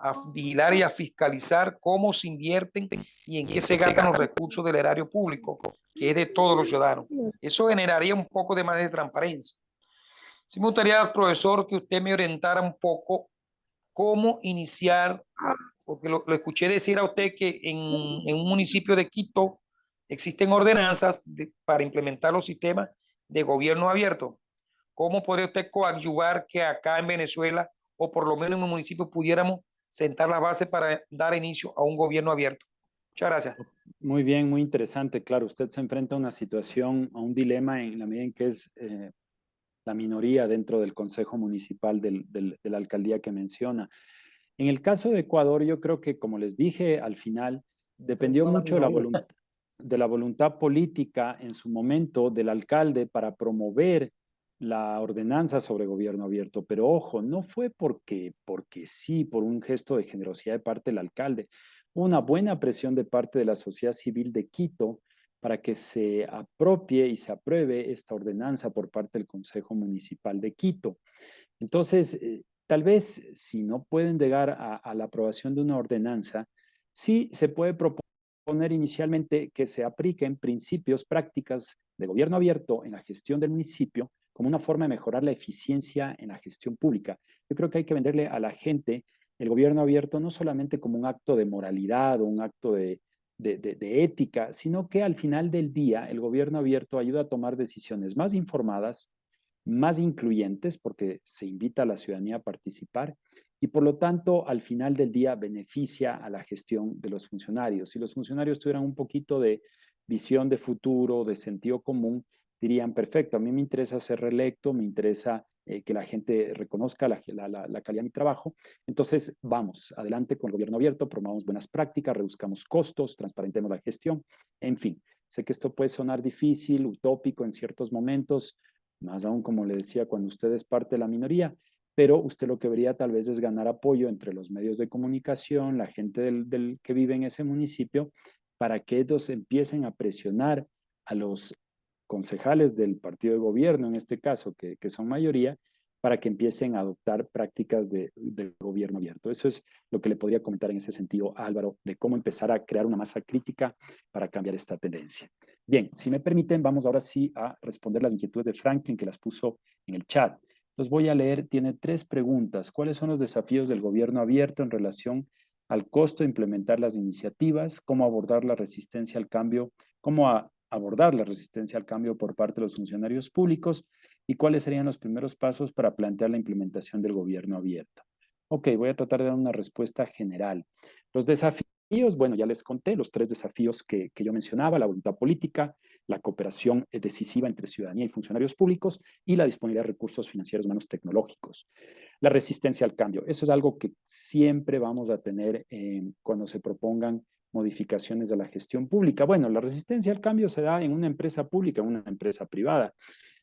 a vigilar y a fiscalizar cómo se invierten y en qué se gastan los recursos del erario público, que es de todos los ciudadanos. Eso generaría un poco de más de transparencia. Sí me gustaría, profesor, que usted me orientara un poco cómo iniciar, porque lo escuché decir a usted que en un municipio de Quito existen ordenanzas para implementar los sistemas de gobierno abierto. ¿Cómo podría usted coadyuvar que acá en Venezuela, o por lo menos en un municipio, pudiéramos sentar la base para dar inicio a un gobierno abierto? Muchas gracias. Muy bien, muy interesante. Claro, usted se enfrenta a una situación, a un dilema en la medida en que es la minoría dentro del Consejo Municipal de la alcaldía que menciona. En el caso de Ecuador, yo creo que, como les dije al final, dependió mucho de la voluntad política en su momento del alcalde para promover la ordenanza sobre gobierno abierto. Pero ojo, no fue porque sí, por un gesto de generosidad de parte del alcalde. Hubo una buena presión de parte de la sociedad civil de Quito para que se apropie y se apruebe esta ordenanza por parte del Consejo Municipal de Quito. Entonces, tal vez si no pueden llegar a la aprobación de una ordenanza, sí se puede proponer inicialmente que se apliquen principios, prácticas de gobierno abierto en la gestión del municipio como una forma de mejorar la eficiencia en la gestión pública. Yo creo que hay que venderle a la gente el gobierno abierto no solamente como un acto de moralidad o un acto de ética, sino que al final del día el gobierno abierto ayuda a tomar decisiones más informadas, más incluyentes, porque se invita a la ciudadanía a participar y por lo tanto al final del día beneficia a la gestión de los funcionarios. Si los funcionarios tuvieran un poquito de visión de futuro, de sentido común, dirían, perfecto, a mí me interesa ser reelecto, me interesa que la gente reconozca la calidad de mi trabajo. Entonces, vamos, adelante con el gobierno abierto, promovamos buenas prácticas, reduzcamos costos, transparentemos la gestión, en fin. Sé que esto puede sonar difícil, utópico en ciertos momentos, más aún, como le decía, cuando usted es parte de la minoría, pero usted lo que debería tal vez es ganar apoyo entre los medios de comunicación, la gente que vive en ese municipio, para que ellos empiecen a presionar a los concejales del partido de gobierno, en este caso, que son mayoría, para que empiecen a adoptar prácticas de gobierno abierto. Eso es lo que le podría comentar en ese sentido, Álvaro, de cómo empezar a crear una masa crítica para cambiar esta tendencia. Bien, si me permiten, vamos ahora sí a responder las inquietudes de Franklin, que las puso en el chat. Los voy a leer, tiene 3 preguntas. ¿Cuáles son los desafíos del gobierno abierto en relación al costo de implementar las iniciativas? ¿Cómo abordar la resistencia al cambio? Abordar la resistencia al cambio por parte de los funcionarios públicos? ¿Y cuáles serían los primeros pasos para plantear la implementación del gobierno abierto? Ok, voy a tratar de dar una respuesta general. Los desafíos, bueno, ya les conté los 3 desafíos que yo mencionaba: la voluntad política, la cooperación decisiva entre ciudadanía y funcionarios públicos y la disponibilidad de recursos financieros, humanos, tecnológicos. La resistencia al cambio, eso es algo que siempre vamos a tener cuando se propongan modificaciones de la gestión pública. Bueno, la resistencia al cambio se da en una empresa pública, en una empresa privada.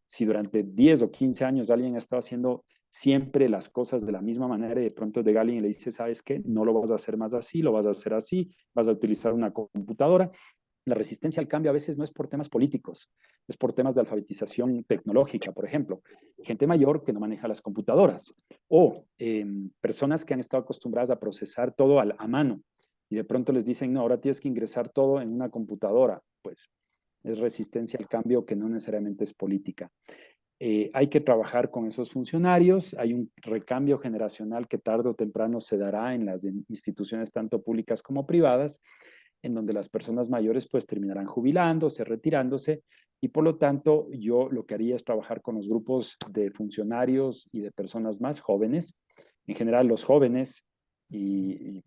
si durante 10 o 15 años alguien ha estado haciendo siempre las cosas de la misma manera y de pronto llega alguien y le dice, ¿sabes qué? No lo vas a hacer más así, lo vas a hacer así, vas a utilizar una computadora. La resistencia al cambio a veces no es por temas políticos, es por temas de alfabetización tecnológica, por ejemplo. Gente mayor que no maneja las computadoras o personas que han estado acostumbradas a procesar todo a mano y de pronto les dicen, no, ahora tienes que ingresar todo en una computadora. Pues es resistencia al cambio que no necesariamente es política. Hay que trabajar con esos funcionarios, hay un recambio generacional que tarde o temprano se dará en las instituciones tanto públicas como privadas, en donde las personas mayores pues terminarán jubilándose, retirándose, y por lo tanto yo lo que haría es trabajar con los grupos de funcionarios y de personas más jóvenes, en general los jóvenes, y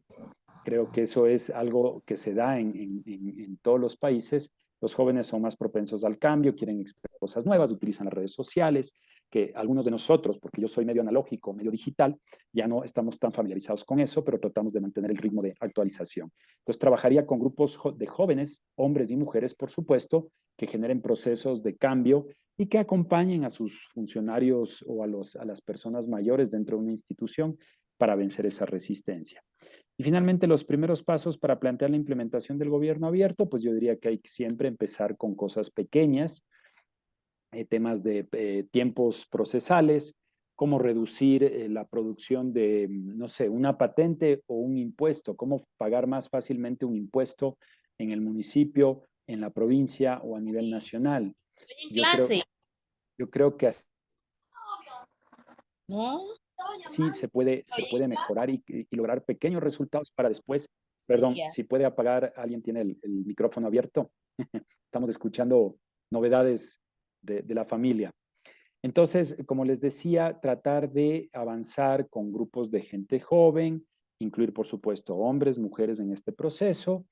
creo que eso es algo que se da en todos los países. Los jóvenes son más propensos al cambio, quieren cosas nuevas, utilizan las redes sociales, que algunos de nosotros, porque yo soy medio analógico, medio digital, ya no estamos tan familiarizados con eso, pero tratamos de mantener el ritmo de actualización. Entonces, trabajaría con grupos de jóvenes, hombres y mujeres, por supuesto, que generen procesos de cambio y que acompañen a sus funcionarios o a las personas mayores dentro de una institución para vencer esa resistencia. Y finalmente, los primeros pasos para plantear la implementación del gobierno abierto, pues yo diría que hay que siempre empezar con cosas pequeñas, temas de tiempos procesales, cómo reducir la producción de, no sé, una patente o un impuesto, cómo pagar más fácilmente un impuesto en el municipio, en la provincia o a nivel nacional. En Yo creo, clase, yo creo que ¿no? así se puede mejorar y lograr pequeños resultados para después, perdón, si puede apagar, alguien tiene el micrófono abierto. Estamos escuchando novedades de la familia. Entonces, como les decía, tratar de avanzar con grupos de gente joven, incluir, por supuesto, hombres, mujeres en este proceso,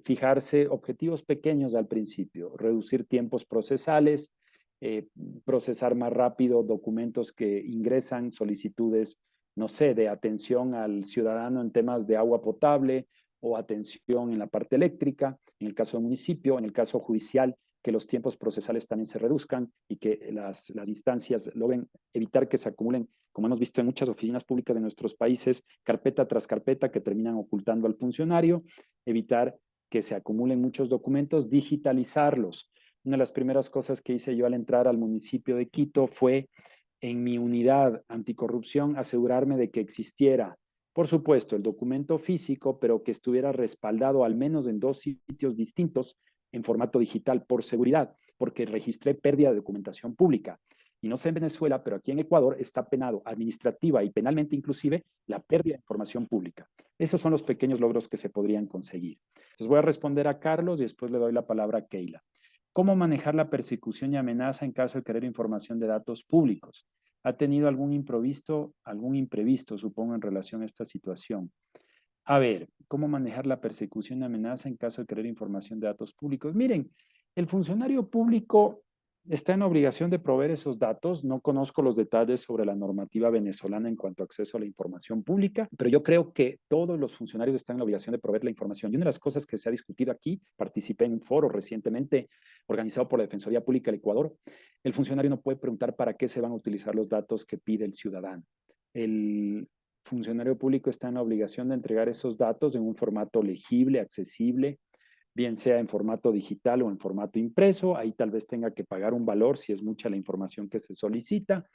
fijarse objetivos pequeños al principio, reducir tiempos procesales, eh, procesar más rápido documentos que ingresan, solicitudes, no sé, de atención al ciudadano en temas de agua potable o atención en la parte eléctrica, en el caso del municipio, en el caso judicial, que los tiempos procesales también se reduzcan y que las instancias logren evitar que se acumulen, como hemos visto en muchas oficinas públicas de nuestros países, carpeta tras carpeta que terminan ocultando al funcionario, evitar que se acumulen muchos documentos, digitalizarlos. Una de las primeras cosas que hice yo al entrar al municipio de Quito fue en mi unidad anticorrupción asegurarme de que existiera, por supuesto, el documento físico, pero que estuviera respaldado al menos en 2 sitios distintos en formato digital por seguridad, porque registré pérdida de documentación pública. Y no sé en Venezuela, pero aquí en Ecuador está penado administrativa y penalmente inclusive la pérdida de información pública. Esos son los pequeños logros que se podrían conseguir. Entonces voy a responder a Carlos y después le doy la palabra a Keila. ¿Cómo manejar la persecución y amenaza en caso de querer información de datos públicos? ¿Ha tenido algún imprevisto, supongo, en relación a esta situación? A ver, ¿cómo manejar la persecución y amenaza en caso de querer información de datos públicos? Miren, el funcionario público está en obligación de proveer esos datos. No conozco los detalles sobre la normativa venezolana en cuanto a acceso a la información pública, pero yo creo que todos los funcionarios están en la obligación de proveer la información. Y una de las cosas que se ha discutido aquí, participé en un foro recientemente organizado por la Defensoría Pública del Ecuador, el funcionario no puede preguntar para qué se van a utilizar los datos que pide el ciudadano. El funcionario público está en la obligación de entregar esos datos en un formato legible, accesible, bien sea en formato digital o en formato impreso. Ahí tal vez tenga que pagar un valor si es mucha la información que se solicita,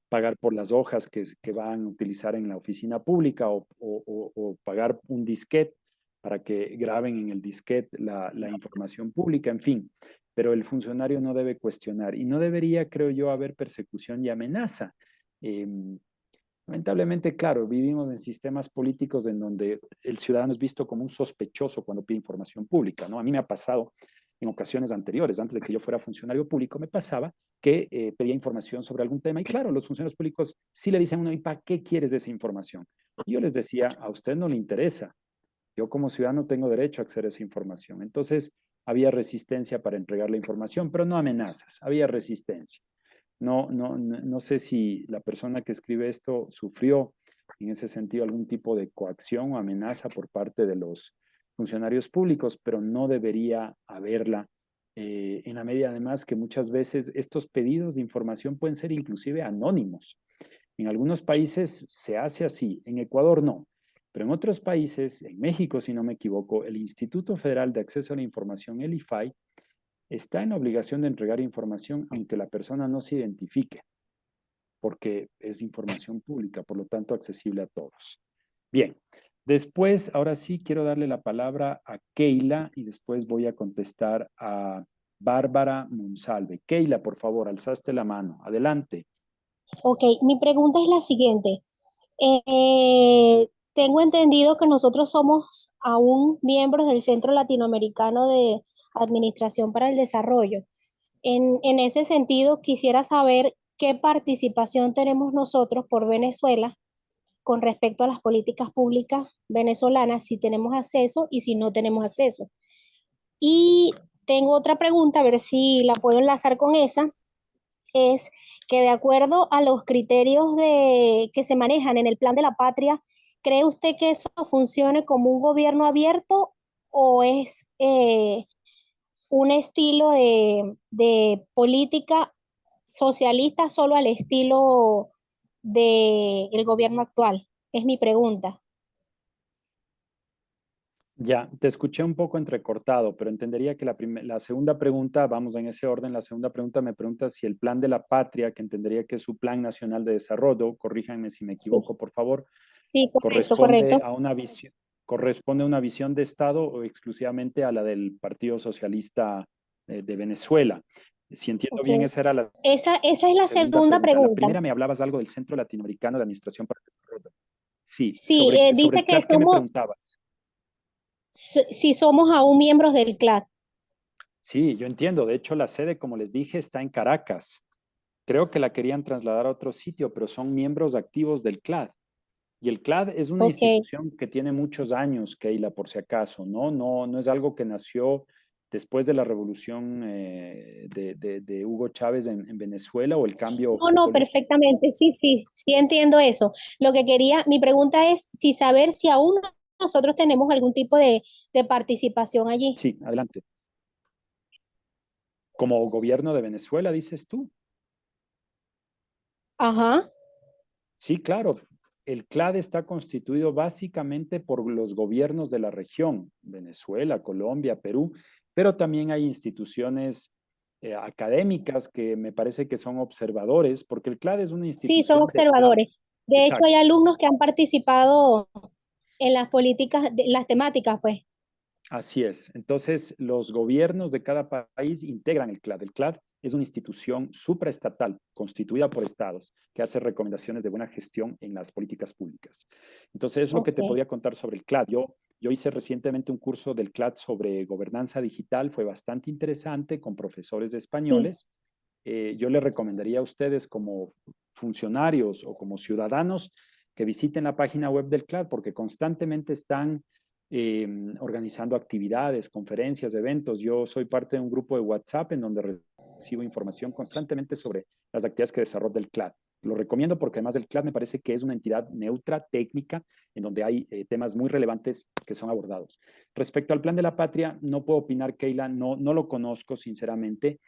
pagar por las hojas que van a utilizar en la oficina pública o pagar un disquete para que graben en el disquete la información pública, en fin. Pero el funcionario no debe cuestionar y no debería, creo yo, haber persecución y amenaza. Eh, Lamentablemente, claro, vivimos en sistemas políticos en donde el ciudadano es visto como un sospechoso cuando pide información pública, ¿no? A mí me ha pasado en ocasiones anteriores, antes de que yo fuera funcionario público, me pasaba que pedía información sobre algún tema y claro, los funcionarios públicos sí le dicen a uno, ¿y para qué quieres esa información? Y yo les decía, a usted no le interesa, yo como ciudadano tengo derecho a acceder a esa información. Entonces, había resistencia para entregar la información, pero no amenazas, había resistencia. No sé si la persona que escribe esto sufrió en ese sentido algún tipo de coacción o amenaza por parte de los funcionarios públicos, pero no debería haberla en la medida además que muchas veces estos pedidos de información pueden ser inclusive anónimos. En algunos países se hace así, en Ecuador no, pero en otros países, en México si no me equivoco, el Instituto Federal de Acceso a la Información, el IFAI, está en obligación de entregar información aunque la persona no se identifique, porque es información pública, por lo tanto accesible a todos. Bien, después, ahora sí quiero darle la palabra a Keila y después voy a contestar a Bárbara Monsalve. Keila, por favor, alzaste la mano. Adelante. Ok, mi pregunta es la siguiente. Tengo entendido que nosotros somos aún miembros del Centro Latinoamericano de Administración para el Desarrollo. En ese sentido, quisiera saber qué participación tenemos nosotros por Venezuela con respecto a las políticas públicas venezolanas, si tenemos acceso y si no tenemos acceso. Y tengo otra pregunta, a ver si la puedo enlazar con esa, es que de acuerdo a los criterios que se manejan en el Plan de la Patria, ¿cree usted que eso funcione como un gobierno abierto o es un estilo de política socialista solo al estilo del gobierno actual? Es mi pregunta. Ya, te escuché un poco entrecortado, pero entendería que la segunda pregunta, vamos en ese orden, la segunda pregunta me pregunta si el plan de la patria, que entendería que es su plan nacional de desarrollo, corríjanme si me Sí, equivoco, por favor, sí, correcto, corresponde correcto. a una visión de Estado o exclusivamente a la del Partido Socialista de Venezuela. Si entiendo bien, Okay. esa era la Esa es la segunda segunda pregunta. La pregunta. primera me hablabas algo del Centro Latinoamericano de Administración para el Desarrollo. Sí, Sí, sobre dice el que CLAD, ¿qué me preguntabas? si somos aún miembros del CLAD. Sí, yo entiendo. De hecho, la sede, como les dije, está en Caracas. Creo que la querían trasladar a otro sitio, pero son miembros activos del CLAD. Y el CLAD es una Ok, institución que tiene muchos años, Keila, por si acaso, ¿no? No es algo que nació después de la revolución de Hugo Chávez en Venezuela o el cambio no, no, político. perfectamente, sí, sí, sí entiendo eso. Lo que quería, mi pregunta es si saber si aún nosotros tenemos algún tipo de participación allí. Sí, adelante. Como gobierno de Venezuela, dices tú. Ajá, Sí, claro. El CLAD está constituido básicamente por los gobiernos de la región, Venezuela, Colombia, Perú, pero también hay instituciones académicas que me parece que son observadores, porque el CLAD es una sí, son institución de Estado. observadores. De hecho, hay Exacto. alumnos que han participado en las políticas, las temáticas, pues. Así es. Entonces, los gobiernos de cada país integran el CLAD. El CLAD es una institución supraestatal constituida por estados que hace recomendaciones de buena gestión en las políticas públicas. Entonces, es lo que Ok, te podría contar sobre el CLAD. Yo hice recientemente un curso del CLAD sobre gobernanza digital, fue bastante interesante con profesores sí, españoles. Yo les recomendaría a ustedes como funcionarios o como ciudadanos que visiten la página web del CLAD porque constantemente están eh, organizando actividades, conferencias, eventos. Yo soy parte de un grupo de WhatsApp en donde recibo información constantemente sobre las actividades que desarrolla el CLAD. Lo recomiendo porque además el CLAD me parece que es una entidad neutra, técnica, en donde hay temas muy relevantes que son abordados. Respecto al Plan de la Patria, no puedo opinar, Keila, no lo conozco sinceramente,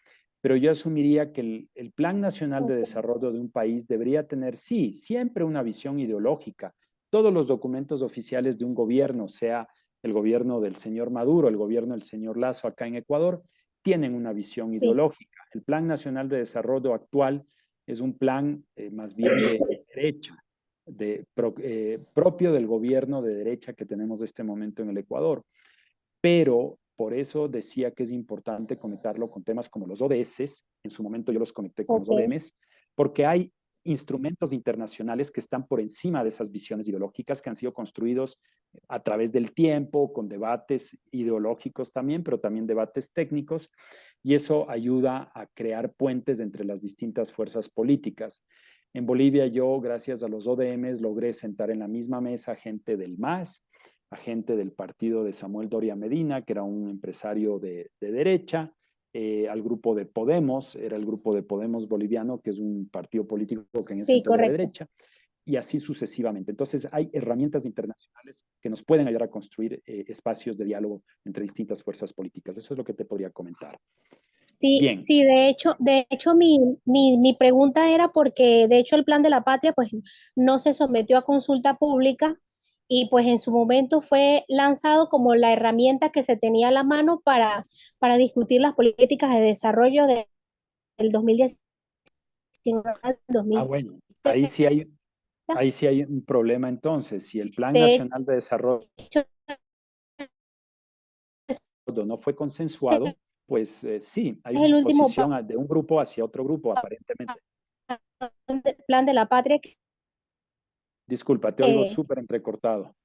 pero yo asumiría que el Plan Nacional de ok, Desarrollo de un país debería tener, sí, siempre una visión ideológica. Todos los documentos oficiales de un gobierno, sea el gobierno del señor Maduro, el gobierno del señor Lazo acá en Ecuador, tienen una visión sí, ideológica. El Plan Nacional de Desarrollo actual es un plan más bien de derecha, propio del gobierno de derecha que tenemos de este momento en el Ecuador. Pero por eso decía que es importante conectarlo con temas como los ODS. En su momento yo los conecté con los ok, ODMs, porque hay instrumentos internacionales que están por encima de esas visiones ideológicas que han sido construidos a través del tiempo, con debates ideológicos también, pero también debates técnicos, y eso ayuda a crear puentes entre las distintas fuerzas políticas. En Bolivia yo, gracias a los ODMs, logré sentar en la misma mesa gente del MAS, agente del partido de Samuel Doria Medina, que era un empresario de derecha, al grupo de Podemos, era el grupo de Podemos boliviano, que es un partido político que en ese sí, entonces era de correcto. derecha, y así sucesivamente. Entonces, hay herramientas internacionales que nos pueden ayudar a construir espacios de diálogo entre distintas fuerzas políticas. Eso es lo que te podría comentar. Sí, Bien. sí, de hecho mi pregunta era porque de hecho el Plan de la Patria pues no se sometió a consulta pública y pues en su momento fue lanzado como la herramienta que se tenía a la mano para discutir las políticas de desarrollo del 2019 al Ah, bueno, ahí 2030. sí hay un problema entonces. Si el Plan De Nacional de Desarrollo hecho, no fue este consensuado, pues sí, hay es una el último imposición de un grupo hacia otro grupo, aparentemente. plan de la Patria Disculpa, te oigo que, súper entrecortado.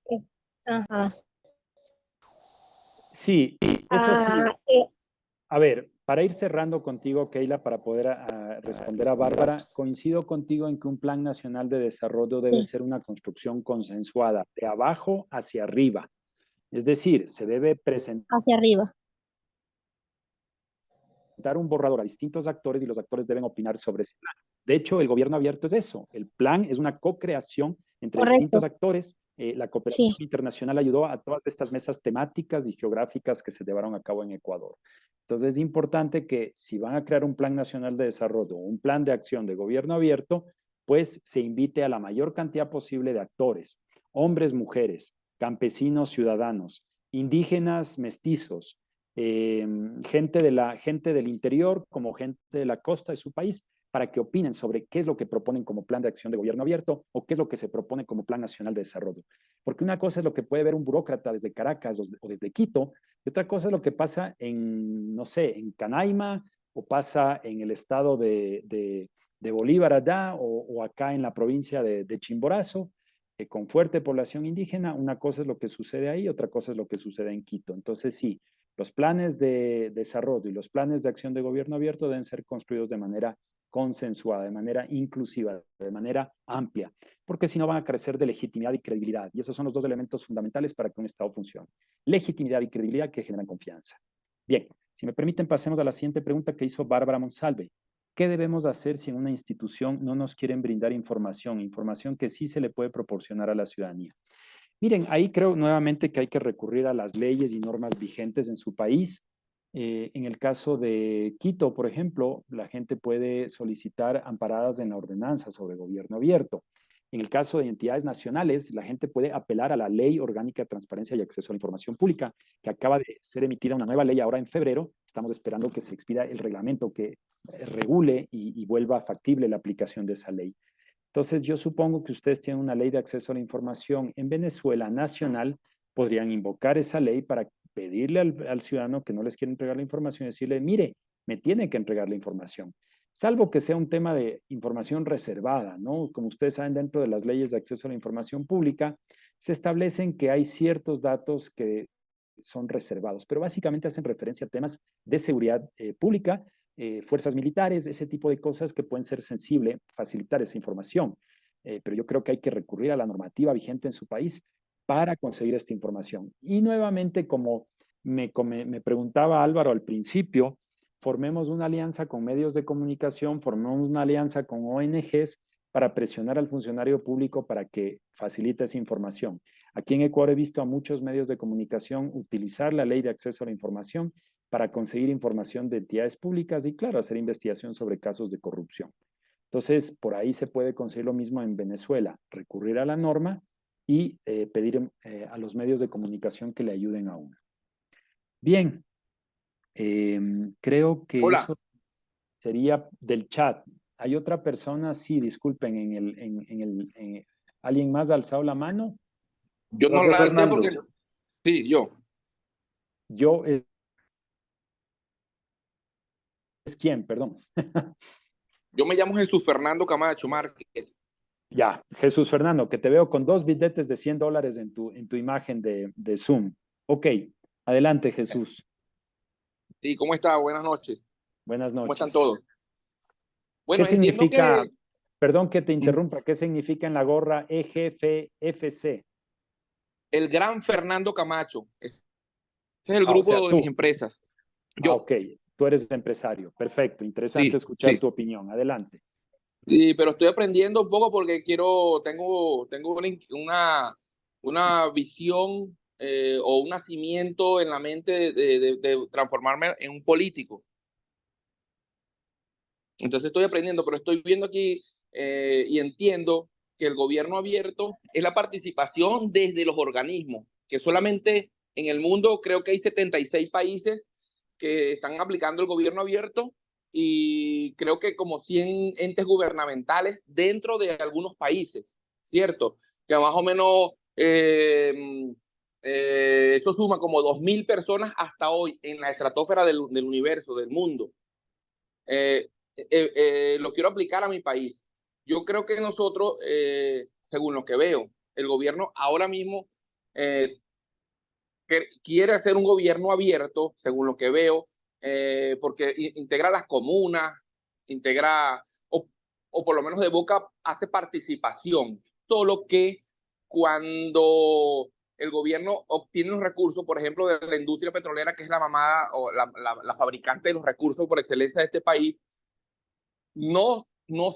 que- ajá. Sí, eso sí. Ah, A ver, para ir cerrando contigo, Keila, para poder responder a Bárbara, coincido contigo en que un plan nacional de desarrollo debe sí, ser una construcción consensuada, de abajo hacia arriba. Es decir, se debe presentar hacia arriba. un borrador a distintos actores y los actores deben opinar sobre ese plan. De hecho, el gobierno abierto es eso. El plan es una co-creación entre distintos Correcto. actores. La cooperación Sí, internacional ayudó a todas estas mesas temáticas y geográficas que se llevaron a cabo en Ecuador. Entonces es importante que si van a crear un plan nacional de desarrollo, un plan de acción de gobierno abierto, pues se invite a la mayor cantidad posible de actores, hombres, mujeres, campesinos, ciudadanos, indígenas, mestizos, gente del interior como gente de la costa de su país, para que opinen sobre qué es lo que proponen como plan de acción de gobierno abierto o qué es lo que se propone como plan nacional de desarrollo. Porque una cosa es lo que puede ver un burócrata desde Caracas o desde Quito, y otra cosa es lo que pasa en, no sé, en Canaima o pasa en el estado de Bolívar allá o acá en la provincia de Chimborazo, con fuerte población indígena. Una cosa es lo que sucede ahí, otra cosa es lo que sucede en Quito. Entonces, sí, los planes de desarrollo y los planes de acción de gobierno abierto deben ser construidos de manera consensuada, de manera inclusiva, de manera amplia, porque si no van a carecer de legitimidad y credibilidad. Y esos son los dos elementos fundamentales para que un Estado funcione. Legitimidad y credibilidad que generan confianza. Bien, si me permiten, pasemos a la siguiente pregunta que hizo Bárbara Monsalve. ¿Qué debemos hacer si en una institución no nos quieren brindar información, información que sí se le puede proporcionar a la ciudadanía? Miren, ahí creo nuevamente que hay que recurrir a las leyes y normas vigentes en su país. En el caso de Quito, por ejemplo, la gente puede solicitar amparadas en la ordenanza sobre gobierno abierto. En el caso de entidades nacionales, la gente puede apelar a la Ley Orgánica de Transparencia y Acceso a la Información Pública, que acaba de ser emitida una nueva ley ahora en febrero. Estamos esperando que se expida el reglamento que regule y vuelva factible la aplicación de esa ley. Entonces, yo supongo que ustedes tienen una ley de acceso a la información en Venezuela nacional, podrían invocar esa ley para pedirle al ciudadano que no les quiere entregar la información y decirle, mire, me tiene que entregar la información, salvo que sea un tema de información reservada, ¿no? Como ustedes saben, dentro de las leyes de acceso a la información pública, se establecen que hay ciertos datos que son reservados, pero básicamente hacen referencia a temas de seguridad pública, fuerzas militares, ese tipo de cosas que pueden ser sensibles, facilitar esa información. Pero yo creo que hay que recurrir a la normativa vigente en su país para conseguir esta información. Y nuevamente, como me preguntaba Álvaro al principio, formemos una alianza con medios de comunicación, formemos una alianza con ONGs para presionar al funcionario público para que facilite esa información. Aquí en Ecuador he visto a muchos medios de comunicación utilizar la ley de acceso a la información para conseguir información de entidades públicas y, claro, hacer investigación sobre casos de corrupción. Entonces, por ahí se puede conseguir lo mismo en Venezuela, recurrir a la norma y pedir a los medios de comunicación que le ayuden a uno. Bien, creo que Hola, eso sería del chat. ¿Hay otra persona? Sí, disculpen, ¿alguien más ha alzado la mano? yo no Jorge la alcé porque Fernando. sí, yo. Yo, ¿es quién? Perdón. Yo me llamo Jesús Fernando Camacho Márquez. Ya, Jesús Fernando, que te veo con 2 billetes de $100 en tu imagen de Zoom. Ok, adelante Jesús. Sí, ¿cómo está? Buenas noches. Buenas ¿Cómo están noches. todos? ¿Qué Bueno, entiendo significa, que perdón que te interrumpa, qué significa en la gorra EGFFC? el gran Fernando Camacho, ese es el Ah, o sea, grupo de mis tú. empresas. Ah, Yo, ok, tú eres empresario. Perfecto, interesante sí, escuchar sí. tu opinión. Adelante. Sí, pero estoy aprendiendo un poco porque tengo una visión o un nacimiento en la mente de transformarme en un político. Entonces estoy aprendiendo, pero estoy viendo aquí y entiendo que el gobierno abierto es la participación desde los organismos, que solamente en el mundo creo que hay 76 países que están aplicando el gobierno abierto y creo que como 100 entes gubernamentales dentro de algunos países, ¿cierto? Que más o menos eso suma como 2.000 personas hasta hoy en la estratosfera del universo, del mundo. Eh, lo quiero aplicar a mi país. Yo creo que nosotros, según lo que veo, el gobierno ahora mismo eh, quiere hacer un gobierno abierto, según lo que veo, porque integra las comunas, integra, o por lo menos de boca hace participación, solo que cuando el gobierno obtiene los recursos, por ejemplo, de la industria petrolera, que es la mamá o la fabricante de los recursos por excelencia de este país, no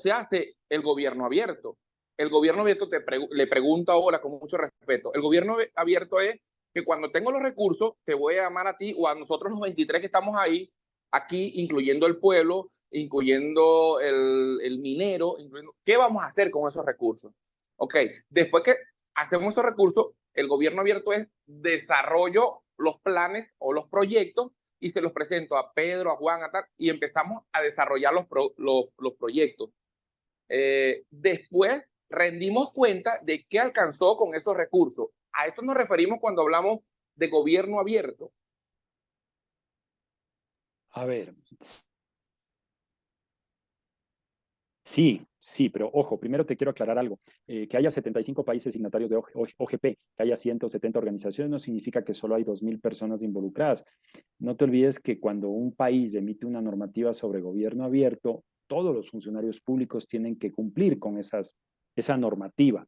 se hace el gobierno abierto. El gobierno abierto le pregunto ahora con mucho respeto. El gobierno abierto es que cuando tengo los recursos, te voy a llamar a ti o a nosotros los 23 que estamos ahí, aquí, incluyendo el pueblo, incluyendo el minero, ¿qué vamos a hacer con esos recursos? Ok, después que hacemos esos recursos, el gobierno abierto es desarrollo los planes o los proyectos y se los presento a Pedro, a Juan, a tal, y empezamos a desarrollar los proyectos. Después rendimos cuenta de qué alcanzó con esos recursos. A esto nos referimos cuando hablamos de gobierno abierto. A ver, sí, pero ojo, primero te quiero aclarar algo. Que haya 75 países signatarios de OGP, que haya 170 organizaciones, no significa que solo hay 2.000 personas involucradas. No te olvides que cuando un país emite una normativa sobre gobierno abierto, todos los funcionarios públicos tienen que cumplir con esa normativa.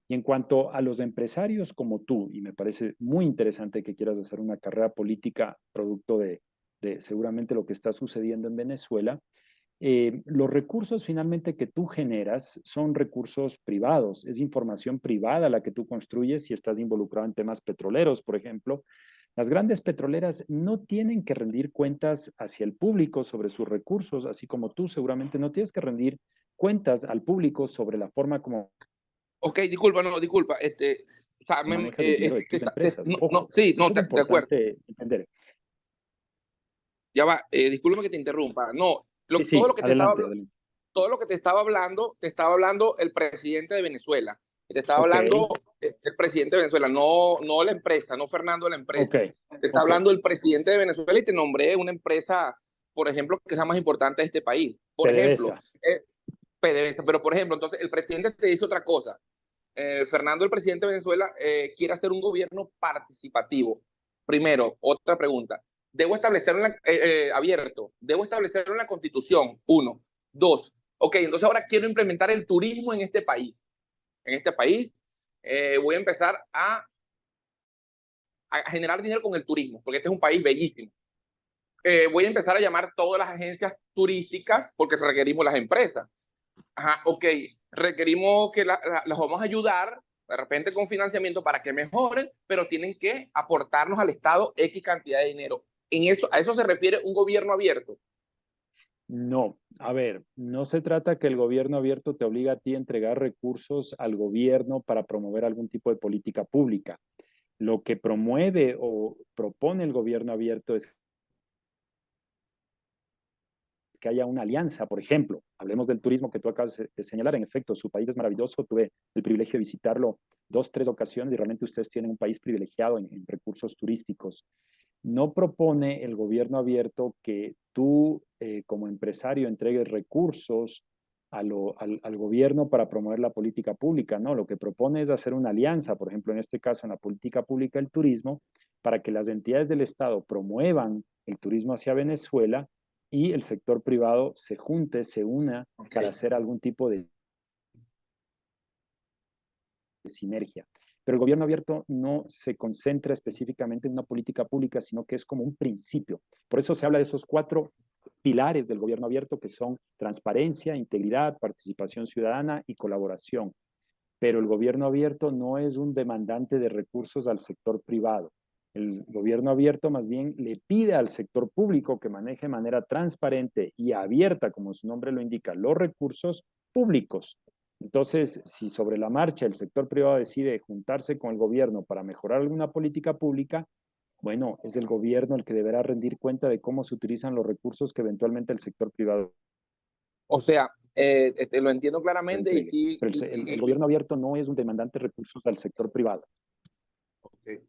Y en cuanto a los empresarios como tú, y me parece muy interesante que quieras hacer una carrera política producto de seguramente lo que está sucediendo en Venezuela, los recursos finalmente que tú generas son recursos privados, es información privada la que tú construyes si estás involucrado en temas petroleros, por ejemplo. Las grandes petroleras no tienen que rendir cuentas hacia el público sobre sus recursos, así como tú seguramente no tienes que rendir cuentas al público sobre la forma como Ok, disculpa, no, disculpa. O sea, manejas el dinero de tus empresas. no, Ojo, sí, no, eso es de acuerdo. importante entender. Ya va, discúlpame que te interrumpa. No, Sí, todo sí, lo que adelante, adelante. todo lo que te estaba hablando el presidente de Venezuela. Te estaba Ok, hablando el presidente de Venezuela, no la empresa, no Fernando la ok, empresa. Te está ok. hablando el presidente de Venezuela y te nombré una empresa, por ejemplo, que es la más importante de este país. Por ejemplo, PDVSA. PDVSA. Pero, por ejemplo, entonces el presidente te dice otra cosa. Fernando, el presidente de Venezuela, quiere hacer un gobierno participativo. Primero, otra pregunta. ¿Debo establecerlo abierto? ¿Debo establecerlo en la Constitución? Uno. Dos. Ok, entonces ahora quiero implementar el turismo en este país. En este país voy a empezar a generar dinero con el turismo, porque este es un país bellísimo. Voy a empezar a llamar todas las agencias turísticas porque requerimos las empresas. Ajá, ok, requerimos que las vamos a ayudar de repente con financiamiento para que mejoren, pero tienen que aportarnos al Estado X cantidad de dinero. A eso se refiere un gobierno abierto. No, a ver, no se trata que el gobierno abierto te obliga a ti a entregar recursos al gobierno para promover algún tipo de política pública. Lo que promueve o propone el gobierno abierto es que haya una alianza, por ejemplo. Hablemos del turismo que tú acabas de señalar. En efecto, su país es maravilloso. Tuve el privilegio de visitarlo 2, 3 ocasiones y realmente ustedes tienen un país privilegiado en recursos turísticos. No propone el gobierno abierto que tú como empresario entregues recursos al gobierno para promover la política pública, no, lo que propone es hacer una alianza, por ejemplo, en este caso, en la política pública del turismo, para que las entidades del Estado promuevan el turismo hacia Venezuela y el sector privado se junte, se una para Okay. hacer algún tipo de sinergia. Pero el gobierno abierto no se concentra específicamente en una política pública, sino que es como un principio. Por eso se habla de esos 4 pilares del gobierno abierto, que son transparencia, integridad, participación ciudadana y colaboración. Pero el gobierno abierto no es un demandante de recursos al sector privado. El gobierno abierto más bien le pide al sector público que maneje de manera transparente y abierta, como su nombre lo indica, los recursos públicos. Entonces, si sobre la marcha el sector privado decide juntarse con el gobierno para mejorar alguna política pública, bueno, es el gobierno el que deberá rendir cuenta de cómo se utilizan los recursos que eventualmente el sector privado O sea, lo entiendo claramente y entregue. sí. Pero el gobierno abierto no es un demandante de recursos al sector privado. Okay.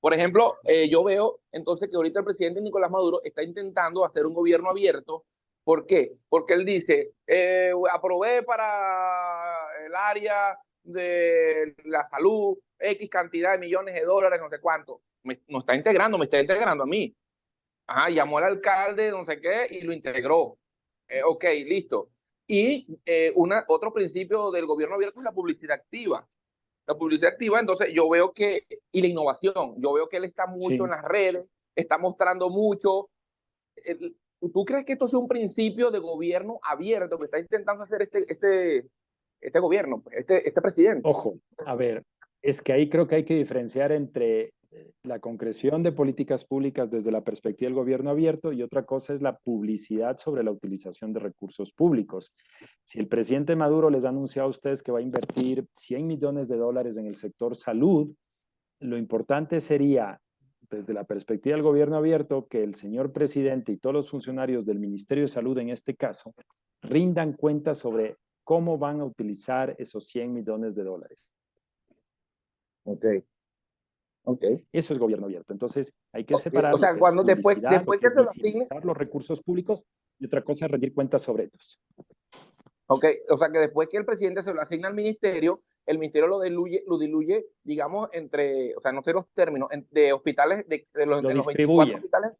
Por ejemplo, yo veo entonces que ahorita el presidente Nicolás Maduro está intentando hacer un gobierno abierto. ¿Por qué? Porque él dice, aprobé para el área de la salud X cantidad de millones de dólares, no sé cuánto. Me está integrando a mí. Ajá, llamó al alcalde, no sé qué, y lo integró. Ok, listo. Y otro principio del gobierno abierto es la publicidad activa. La publicidad activa, entonces yo veo que, y la innovación, yo veo que él está mucho en las redes, está mostrando mucho. ¿Tú crees que esto es un principio de gobierno abierto que está intentando hacer este gobierno, este presidente? Ojo, a ver, es que ahí creo que hay que diferenciar entre la concreción de políticas públicas desde la perspectiva del gobierno abierto y otra cosa es la publicidad sobre la utilización de recursos públicos. Si el presidente Maduro les ha anunciado a ustedes que va a invertir 100 millones de dólares en el sector salud, lo importante sería, desde la perspectiva del gobierno abierto, que el señor presidente y todos los funcionarios del Ministerio de Salud, en este caso, rindan cuenta sobre cómo van a utilizar esos 100 millones de dólares. Ok. Okay. Eso es gobierno abierto. Entonces, hay que separar o sea, lo que es cuando después publicidad, lo que que es se lo asigne. visibilizar los recursos públicos y otra cosa es rendir cuentas sobre ellos. Ok, o sea, que después que el presidente se lo asigna al ministerio, el ministerio lo diluye, digamos, entre, o sea, no sé los términos, de hospitales, en los 24 hospitales,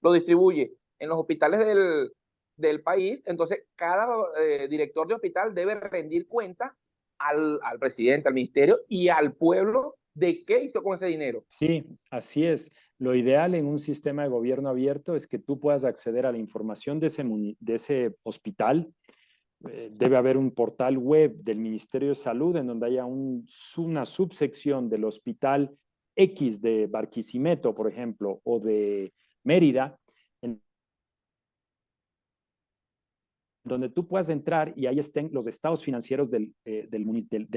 lo distribuye en los hospitales del país. Entonces, cada director de hospital debe rendir cuenta al presidente, al ministerio y al pueblo de qué hizo con ese dinero. Sí, así es. Lo ideal en un sistema de gobierno abierto es que tú puedas acceder a la información de ese hospital. Debe haber un portal web del Ministerio de Salud en donde haya una subsección del hospital X de Barquisimeto, por ejemplo, o de Mérida, en donde tú puedas entrar y ahí estén los estados financieros del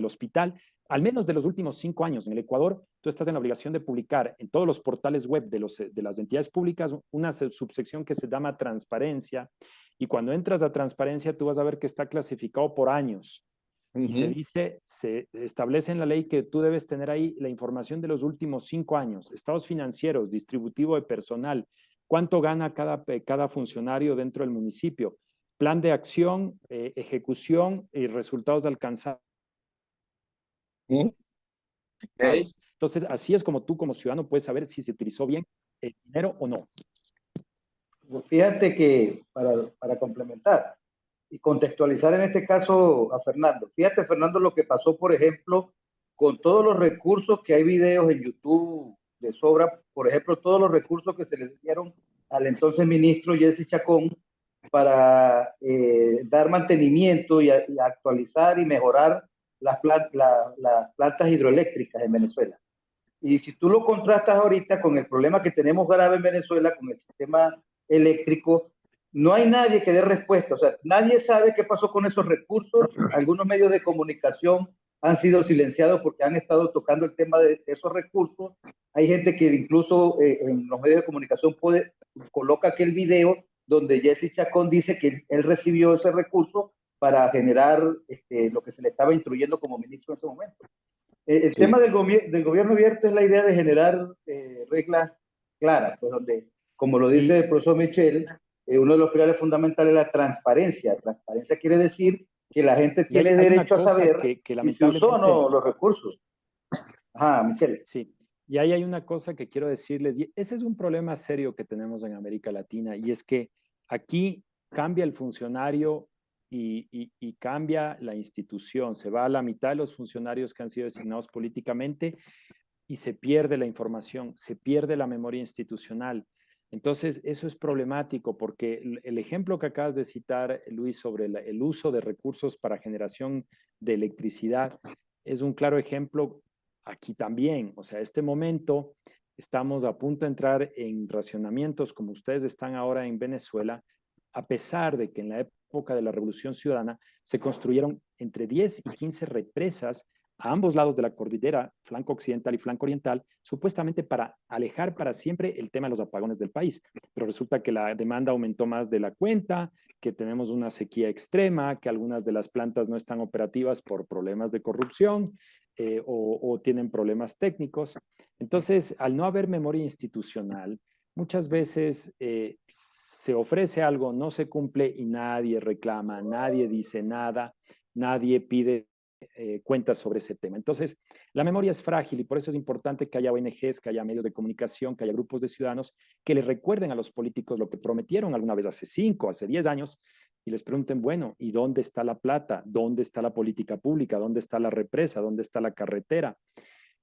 hospital, al menos de los últimos 5 años. En el Ecuador, tú estás en la obligación de publicar en todos los portales web de las entidades públicas una subsección que se llama transparencia, y cuando entras a transparencia tú vas a ver que está clasificado por años. Y se establece en la ley que tú debes tener ahí la información de los últimos 5 años, estados financieros, distributivo de personal, cuánto gana cada funcionario dentro del municipio, plan de acción, ejecución y resultados alcanzados. Okay. Entonces, así es como tú como ciudadano puedes saber si se utilizó bien el dinero o no. Fíjate que para complementar y contextualizar en este caso a Fernando, fíjate Fernando lo que pasó, por ejemplo, con todos los recursos que hay videos en YouTube de sobra, por ejemplo, todos los recursos que se le dieron al entonces ministro Jesse Chacón para dar mantenimiento y actualizar y mejorar las plantas hidroeléctricas en Venezuela. Y si tú lo contrastas ahorita con el problema que tenemos grave en Venezuela, con el sistema eléctrico, no hay nadie que dé respuesta. O sea, nadie sabe qué pasó con esos recursos. Algunos medios de comunicación han sido silenciados porque han estado tocando el tema de esos recursos. Hay gente que incluso en los medios de comunicación coloca aquel video donde Jesse Chacón dice que él recibió ese recurso para generar lo que se le estaba instruyendo como ministro en ese momento. El tema del gobierno abierto es la idea de generar reglas claras, pues donde, como lo dice el profesor Michel, uno de los pilares fundamentales es la transparencia. Transparencia quiere decir que la gente tiene derecho a saber si se usó o no los recursos. Ajá, Michel. Sí, y ahí hay una cosa que quiero decirles, y ese es un problema serio que tenemos en América Latina, y es que aquí cambia el funcionario y cambia la institución. Se va a la mitad de los funcionarios que han sido designados políticamente y se pierde la información, se pierde la memoria institucional. Entonces, eso es problemático porque el ejemplo que acabas de citar, Luis, sobre el uso de recursos para generación de electricidad, es un claro ejemplo aquí también. O sea, este momento estamos a punto de entrar en racionamientos como ustedes están ahora en Venezuela, a pesar de que en la época de la Revolución Ciudadana se construyeron entre 10 y 15 represas a ambos lados de la cordillera, flanco occidental y flanco oriental, supuestamente para alejar para siempre el tema de los apagones del país. Pero resulta que la demanda aumentó más de la cuenta, que tenemos una sequía extrema, que algunas de las plantas no están operativas por problemas de corrupción o tienen problemas técnicos. Entonces, al no haber memoria institucional, muchas veces se ofrece algo, no se cumple y nadie reclama, nadie dice nada, nadie pide cuentas sobre ese tema. Entonces, la memoria es frágil y por eso es importante que haya ONGs, que haya medios de comunicación, que haya grupos de ciudadanos que les recuerden a los políticos lo que prometieron alguna vez hace 5, hace 10 años y les pregunten, bueno, ¿y dónde está la plata? ¿Dónde está la política pública? ¿Dónde está la represa? ¿Dónde está la carretera?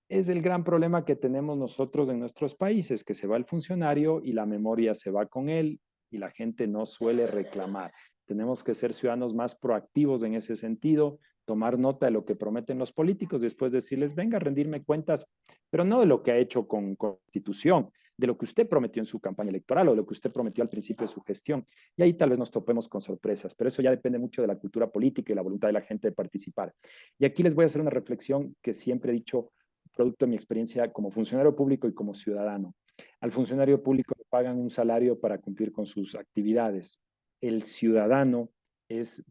Es el gran problema que tenemos nosotros en nuestros países, que se va el funcionario y la memoria se va con él y la gente no suele reclamar. Tenemos que ser ciudadanos más proactivos en ese sentido, tomar nota de lo que prometen los políticos, después decirles, venga a rendirme cuentas, pero no de lo que ha hecho con Constitución, de lo que usted prometió en su campaña electoral o de lo que usted prometió al principio de su gestión. Y ahí tal vez nos topemos con sorpresas, pero eso ya depende mucho de la cultura política y la voluntad de la gente de participar. Y aquí les voy a hacer una reflexión que siempre he dicho, producto de mi experiencia como funcionario público y como ciudadano. Al funcionario público le pagan un salario para cumplir con sus actividades. El ciudadano es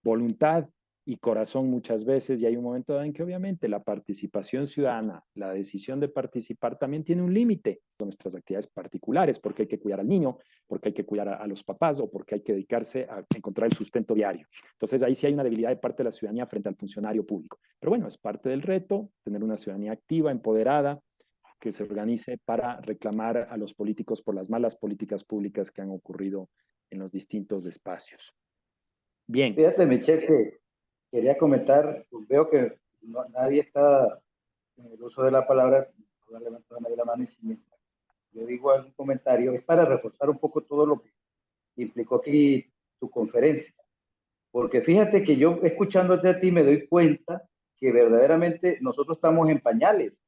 voluntad y corazón muchas veces, y hay un momento en que obviamente la participación ciudadana, la decisión de participar también tiene un límite con nuestras actividades particulares, porque hay que cuidar al niño, porque hay que cuidar a los papás o porque hay que dedicarse a encontrar el sustento diario. Entonces ahí sí hay una debilidad de parte de la ciudadanía frente al funcionario público. Pero bueno, es parte del reto tener una ciudadanía activa, empoderada, que se organice para reclamar a los políticos por las malas políticas públicas que han ocurrido en los distintos espacios. Bien. Fíjate, Michelle, que quería comentar, pues veo que nadie está en el uso de la palabra, no voy a levantar nadie la mano y si yo digo algún comentario, es para reforzar un poco todo lo que implicó aquí tu conferencia. Porque fíjate que yo escuchándote a ti me doy cuenta que verdaderamente nosotros estamos en pañales.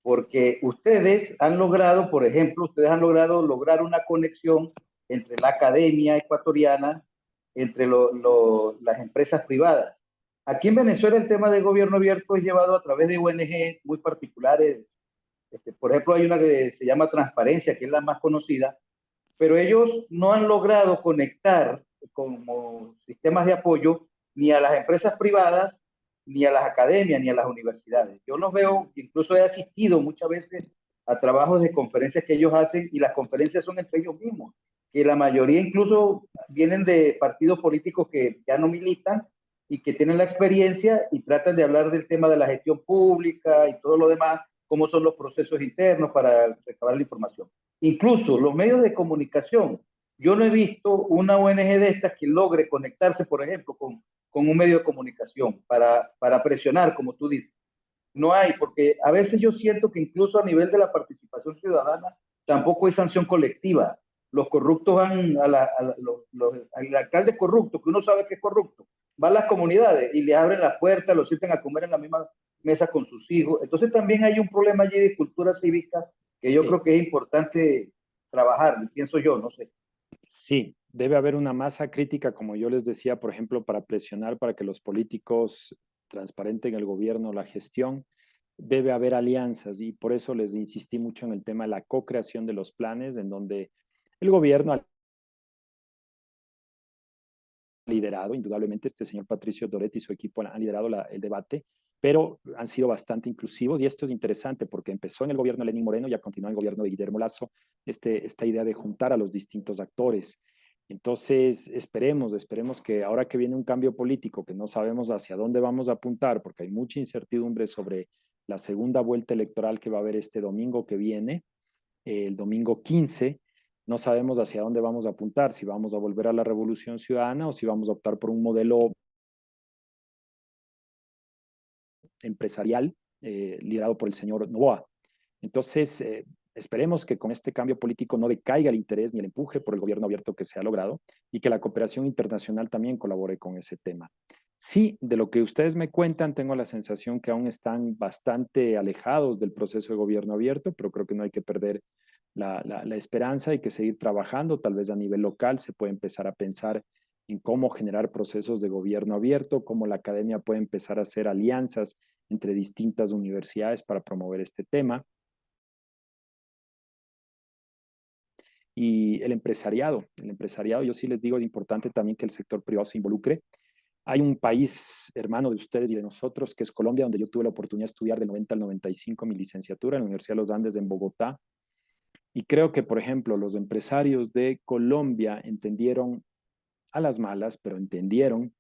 Porque ustedes han logrado, por ejemplo, ustedes han logrado lograr una conexión entre la academia ecuatoriana, entre las empresas privadas. Aquí en Venezuela el tema del gobierno abierto es llevado a través de ONG muy particulares. Por ejemplo, hay una que se llama Transparencia, que es la más conocida, pero ellos no han logrado conectar como sistemas de apoyo ni a las empresas privadas, ni a las academias, ni a las universidades. Yo los veo, incluso he asistido muchas veces a trabajos de conferencias que ellos hacen y las conferencias son entre ellos mismos, que la mayoría incluso vienen de partidos políticos que ya no militan y que tienen la experiencia y tratan de hablar del tema de la gestión pública y todo lo demás, cómo son los procesos internos para recabar la información. Incluso los medios de comunicación. Yo no he visto una ONG de estas que logre conectarse, por ejemplo, con un medio de comunicación para presionar, como tú dices. No hay, porque a veces yo siento que incluso a nivel de la participación ciudadana tampoco hay sanción colectiva. Los corruptos van al alcalde corrupto, que uno sabe que es corrupto, va a las comunidades y le abren la puerta, lo sienten a comer en la misma mesa con sus hijos. Entonces también hay un problema allí de cultura cívica que yo creo que es importante trabajar, pienso yo, no sé. Sí, debe haber una masa crítica, como yo les decía, por ejemplo, para presionar para que los políticos transparenten el gobierno, la gestión. Debe haber alianzas y por eso les insistí mucho en el tema de la co-creación de los planes, en donde el gobierno ha liderado, indudablemente este señor Patricio Doretti y su equipo han liderado el debate, pero han sido bastante inclusivos y esto es interesante porque empezó en el gobierno de Lenín Moreno y ha continuado en el gobierno de Guillermo Lasso esta idea de juntar a los distintos actores. Entonces, esperemos que ahora que viene un cambio político, que no sabemos hacia dónde vamos a apuntar, porque hay mucha incertidumbre sobre la segunda vuelta electoral que va a haber este domingo que viene, el domingo 15, no sabemos hacia dónde vamos a apuntar, si vamos a volver a la revolución ciudadana o si vamos a optar por un modelo empresarial liderado por el señor Noboa. Entonces, esperemos que con este cambio político no decaiga el interés ni el empuje por el gobierno abierto que se ha logrado y que la cooperación internacional también colabore con ese tema. Sí, de lo que ustedes me cuentan, tengo la sensación que aún están bastante alejados del proceso de gobierno abierto, pero creo que no hay que perder la esperanza, hay que seguir trabajando, tal vez a nivel local se puede empezar a pensar en cómo generar procesos de gobierno abierto, cómo la academia puede empezar a hacer alianzas entre distintas universidades para promover este tema. Y el empresariado, yo sí les digo, es importante también que el sector privado se involucre. Hay un país hermano de ustedes y de nosotros, que es Colombia, donde yo tuve la oportunidad de estudiar del 90 al 95 mi licenciatura en la Universidad de los Andes en Bogotá. Y creo que, por ejemplo, los empresarios de Colombia entendieron a las malas, pero entendieron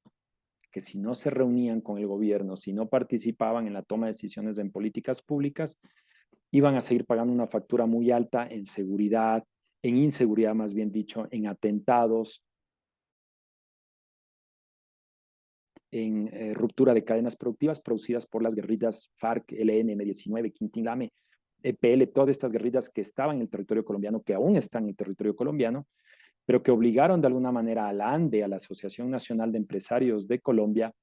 que si no se reunían con el gobierno, si no participaban en la toma de decisiones en políticas públicas, iban a seguir pagando una factura muy alta en seguridad, en inseguridad más bien dicho, en atentados, en ruptura de cadenas productivas producidas por las guerrillas FARC, ELN, M19, Quintín Lame, EPL, todas estas guerrillas que estaban en el territorio colombiano, que aún están en el territorio colombiano, pero que obligaron de alguna manera a la ANDE, a la Asociación Nacional de Empresarios de Colombia,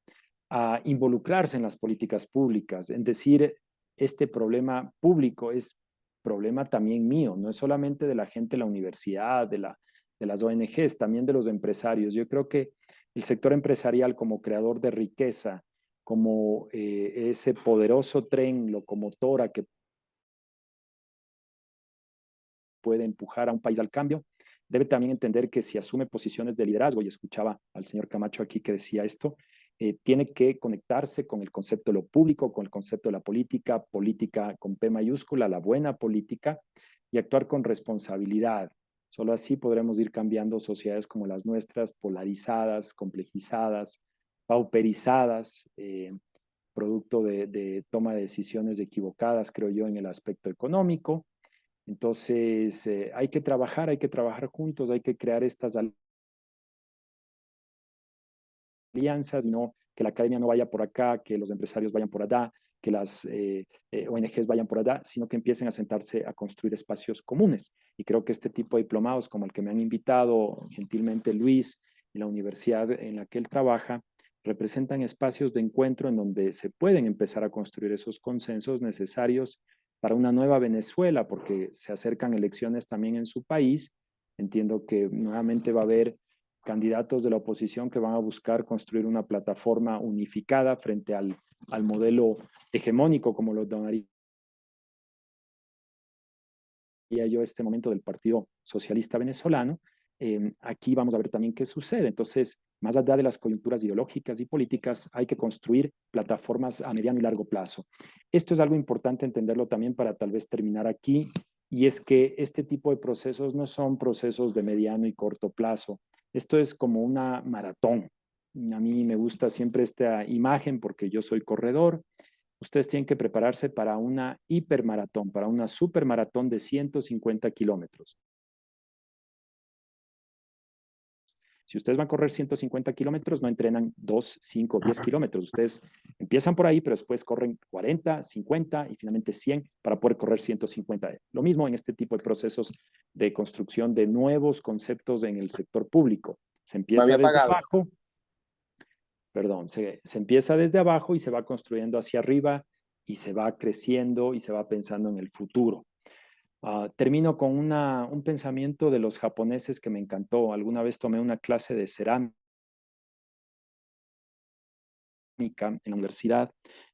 a involucrarse en las políticas públicas, en decir, este problema público es problema también mío, no es solamente de la gente de la universidad, de las ONGs, también de los empresarios. Yo creo que el sector empresarial como creador de riqueza, como ese poderoso tren locomotora que puede empujar a un país al cambio, debe también entender que si asume posiciones de liderazgo, y escuchaba al señor Camacho aquí que decía esto, tiene que conectarse con el concepto de lo público, con el concepto de la política, política con P mayúscula, la buena política, y actuar con responsabilidad. Solo así podremos ir cambiando sociedades como las nuestras, polarizadas, complejizadas, pauperizadas, producto de toma de decisiones equivocadas, creo yo, en el aspecto económico. Entonces, hay que trabajar juntos, hay que crear estas alianzas y no que la academia no vaya por acá, que los empresarios vayan por allá, que las ONGs vayan por allá, sino que empiecen a sentarse a construir espacios comunes. Y creo que este tipo de diplomados, como el que me han invitado gentilmente Luis en la universidad en la que él trabaja, representan espacios de encuentro en donde se pueden empezar a construir esos consensos necesarios para una nueva Venezuela, porque se acercan elecciones también en su país. Entiendo que nuevamente va a haber candidatos de la oposición que van a buscar construir una plataforma unificada frente al modelo hegemónico, como lo donaría yo este momento del Partido Socialista Venezolano. Aquí vamos a ver también qué sucede. Entonces, más allá de las coyunturas ideológicas y políticas, hay que construir plataformas a mediano y largo plazo. Esto es algo importante entenderlo también para tal vez terminar aquí, y es que este tipo de procesos no son procesos de mediano y corto plazo. Esto es como una maratón. A mí me gusta siempre esta imagen porque yo soy corredor. Ustedes tienen que prepararse para una hipermaratón, para una supermaratón de 150 kilómetros. Si ustedes van a correr 150 kilómetros, no entrenan 2, 5, 10 kilómetros. Ustedes empiezan por ahí, pero después corren 40, 50 y finalmente 100 para poder correr 150. Lo mismo en este tipo de procesos de construcción de nuevos conceptos en el sector público. Se empieza desde abajo, perdón, se empieza desde abajo y se va construyendo hacia arriba y se va creciendo y se va pensando en el futuro. Termino con un pensamiento de los japoneses que me encantó. Alguna vez tomé una clase de cerámica en la universidad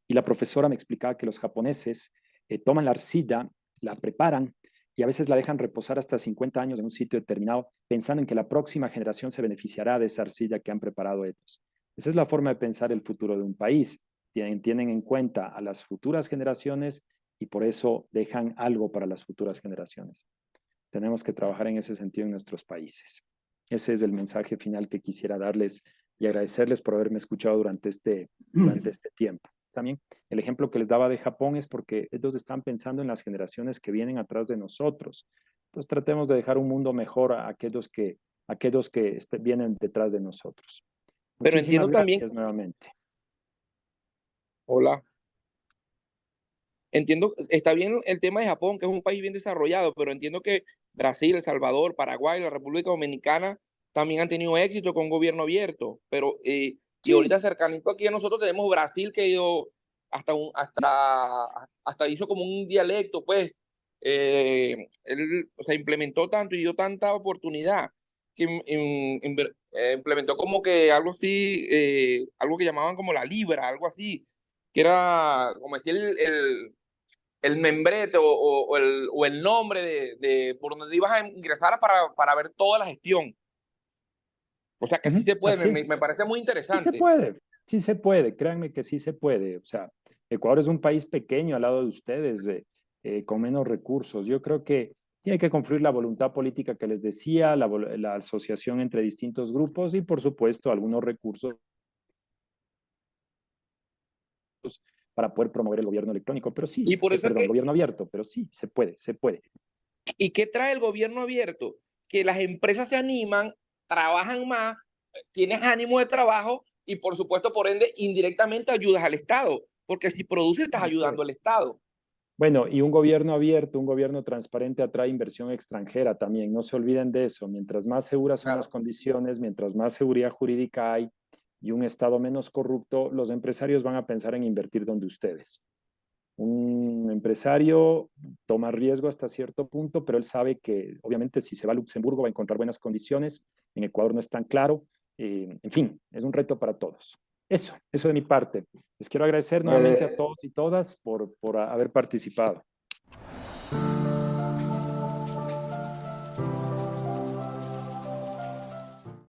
y la profesora me explicaba que los japoneses toman la arcilla, la preparan y a veces la dejan reposar hasta 50 años en un sitio determinado, pensando en que la próxima generación se beneficiará de esa arcilla que han preparado ellos. Esa es la forma de pensar el futuro de un país. Tienen en cuenta a las futuras generaciones y por eso dejan algo para las futuras generaciones. Tenemos que trabajar en ese sentido en nuestros países. Ese es el mensaje final que quisiera darles y agradecerles por haberme escuchado durante este tiempo. También el ejemplo que les daba de Japón es porque ellos están pensando en las generaciones que vienen atrás de nosotros. Entonces tratemos de dejar un mundo mejor a aquellos que vienen detrás de nosotros. Pero Muchísimas entiendo también. gracias nuevamente. Hola. entiendo, está bien el tema de Japón, que es un país bien desarrollado, pero entiendo que Brasil, El Salvador, Paraguay, la República Dominicana también han tenido éxito con gobierno abierto, pero y Sí, ahorita cercanito aquí a nosotros tenemos Brasil que ido hasta hizo como un dialecto, pues, él, o sea, implementó tanto y dio tanta oportunidad que implementó como que algo así, algo que llamaban como la libra, algo así, que era como decir el membrete o el nombre de por donde ibas a ingresar para ver toda la gestión. O sea que sí se puede, así me es. parece muy interesante. Sí se puede, créanme que sí se puede. O sea, Ecuador es un país pequeño al lado de ustedes, con menos recursos. Yo creo que tiene que confluir la voluntad política que les decía, la asociación entre distintos grupos y, por supuesto, algunos recursos para poder promover el gobierno electrónico. Pero sí, Y por eso es perdón, que, gobierno abierto, pero sí, se puede, se puede. ¿y qué trae el gobierno abierto? Que las empresas se animan, trabajan más, tienes ánimo de trabajo y por supuesto, por ende, indirectamente ayudas al Estado, porque si produces estás Así ayudando al es. Estado. Bueno, y un gobierno abierto, un gobierno transparente atrae inversión extranjera también. No se olviden de eso. Mientras más seguras son las Claro. condiciones, mientras más seguridad jurídica hay y un Estado menos corrupto, los empresarios van a pensar en invertir donde ustedes. Un empresario toma riesgo hasta cierto punto, pero él sabe que obviamente si se va a Luxemburgo va a encontrar buenas condiciones. En Ecuador no es tan claro. En fin, es un reto para todos. Eso de mi parte. Les quiero agradecer nuevamente a Eh, todos y todas por haber participado.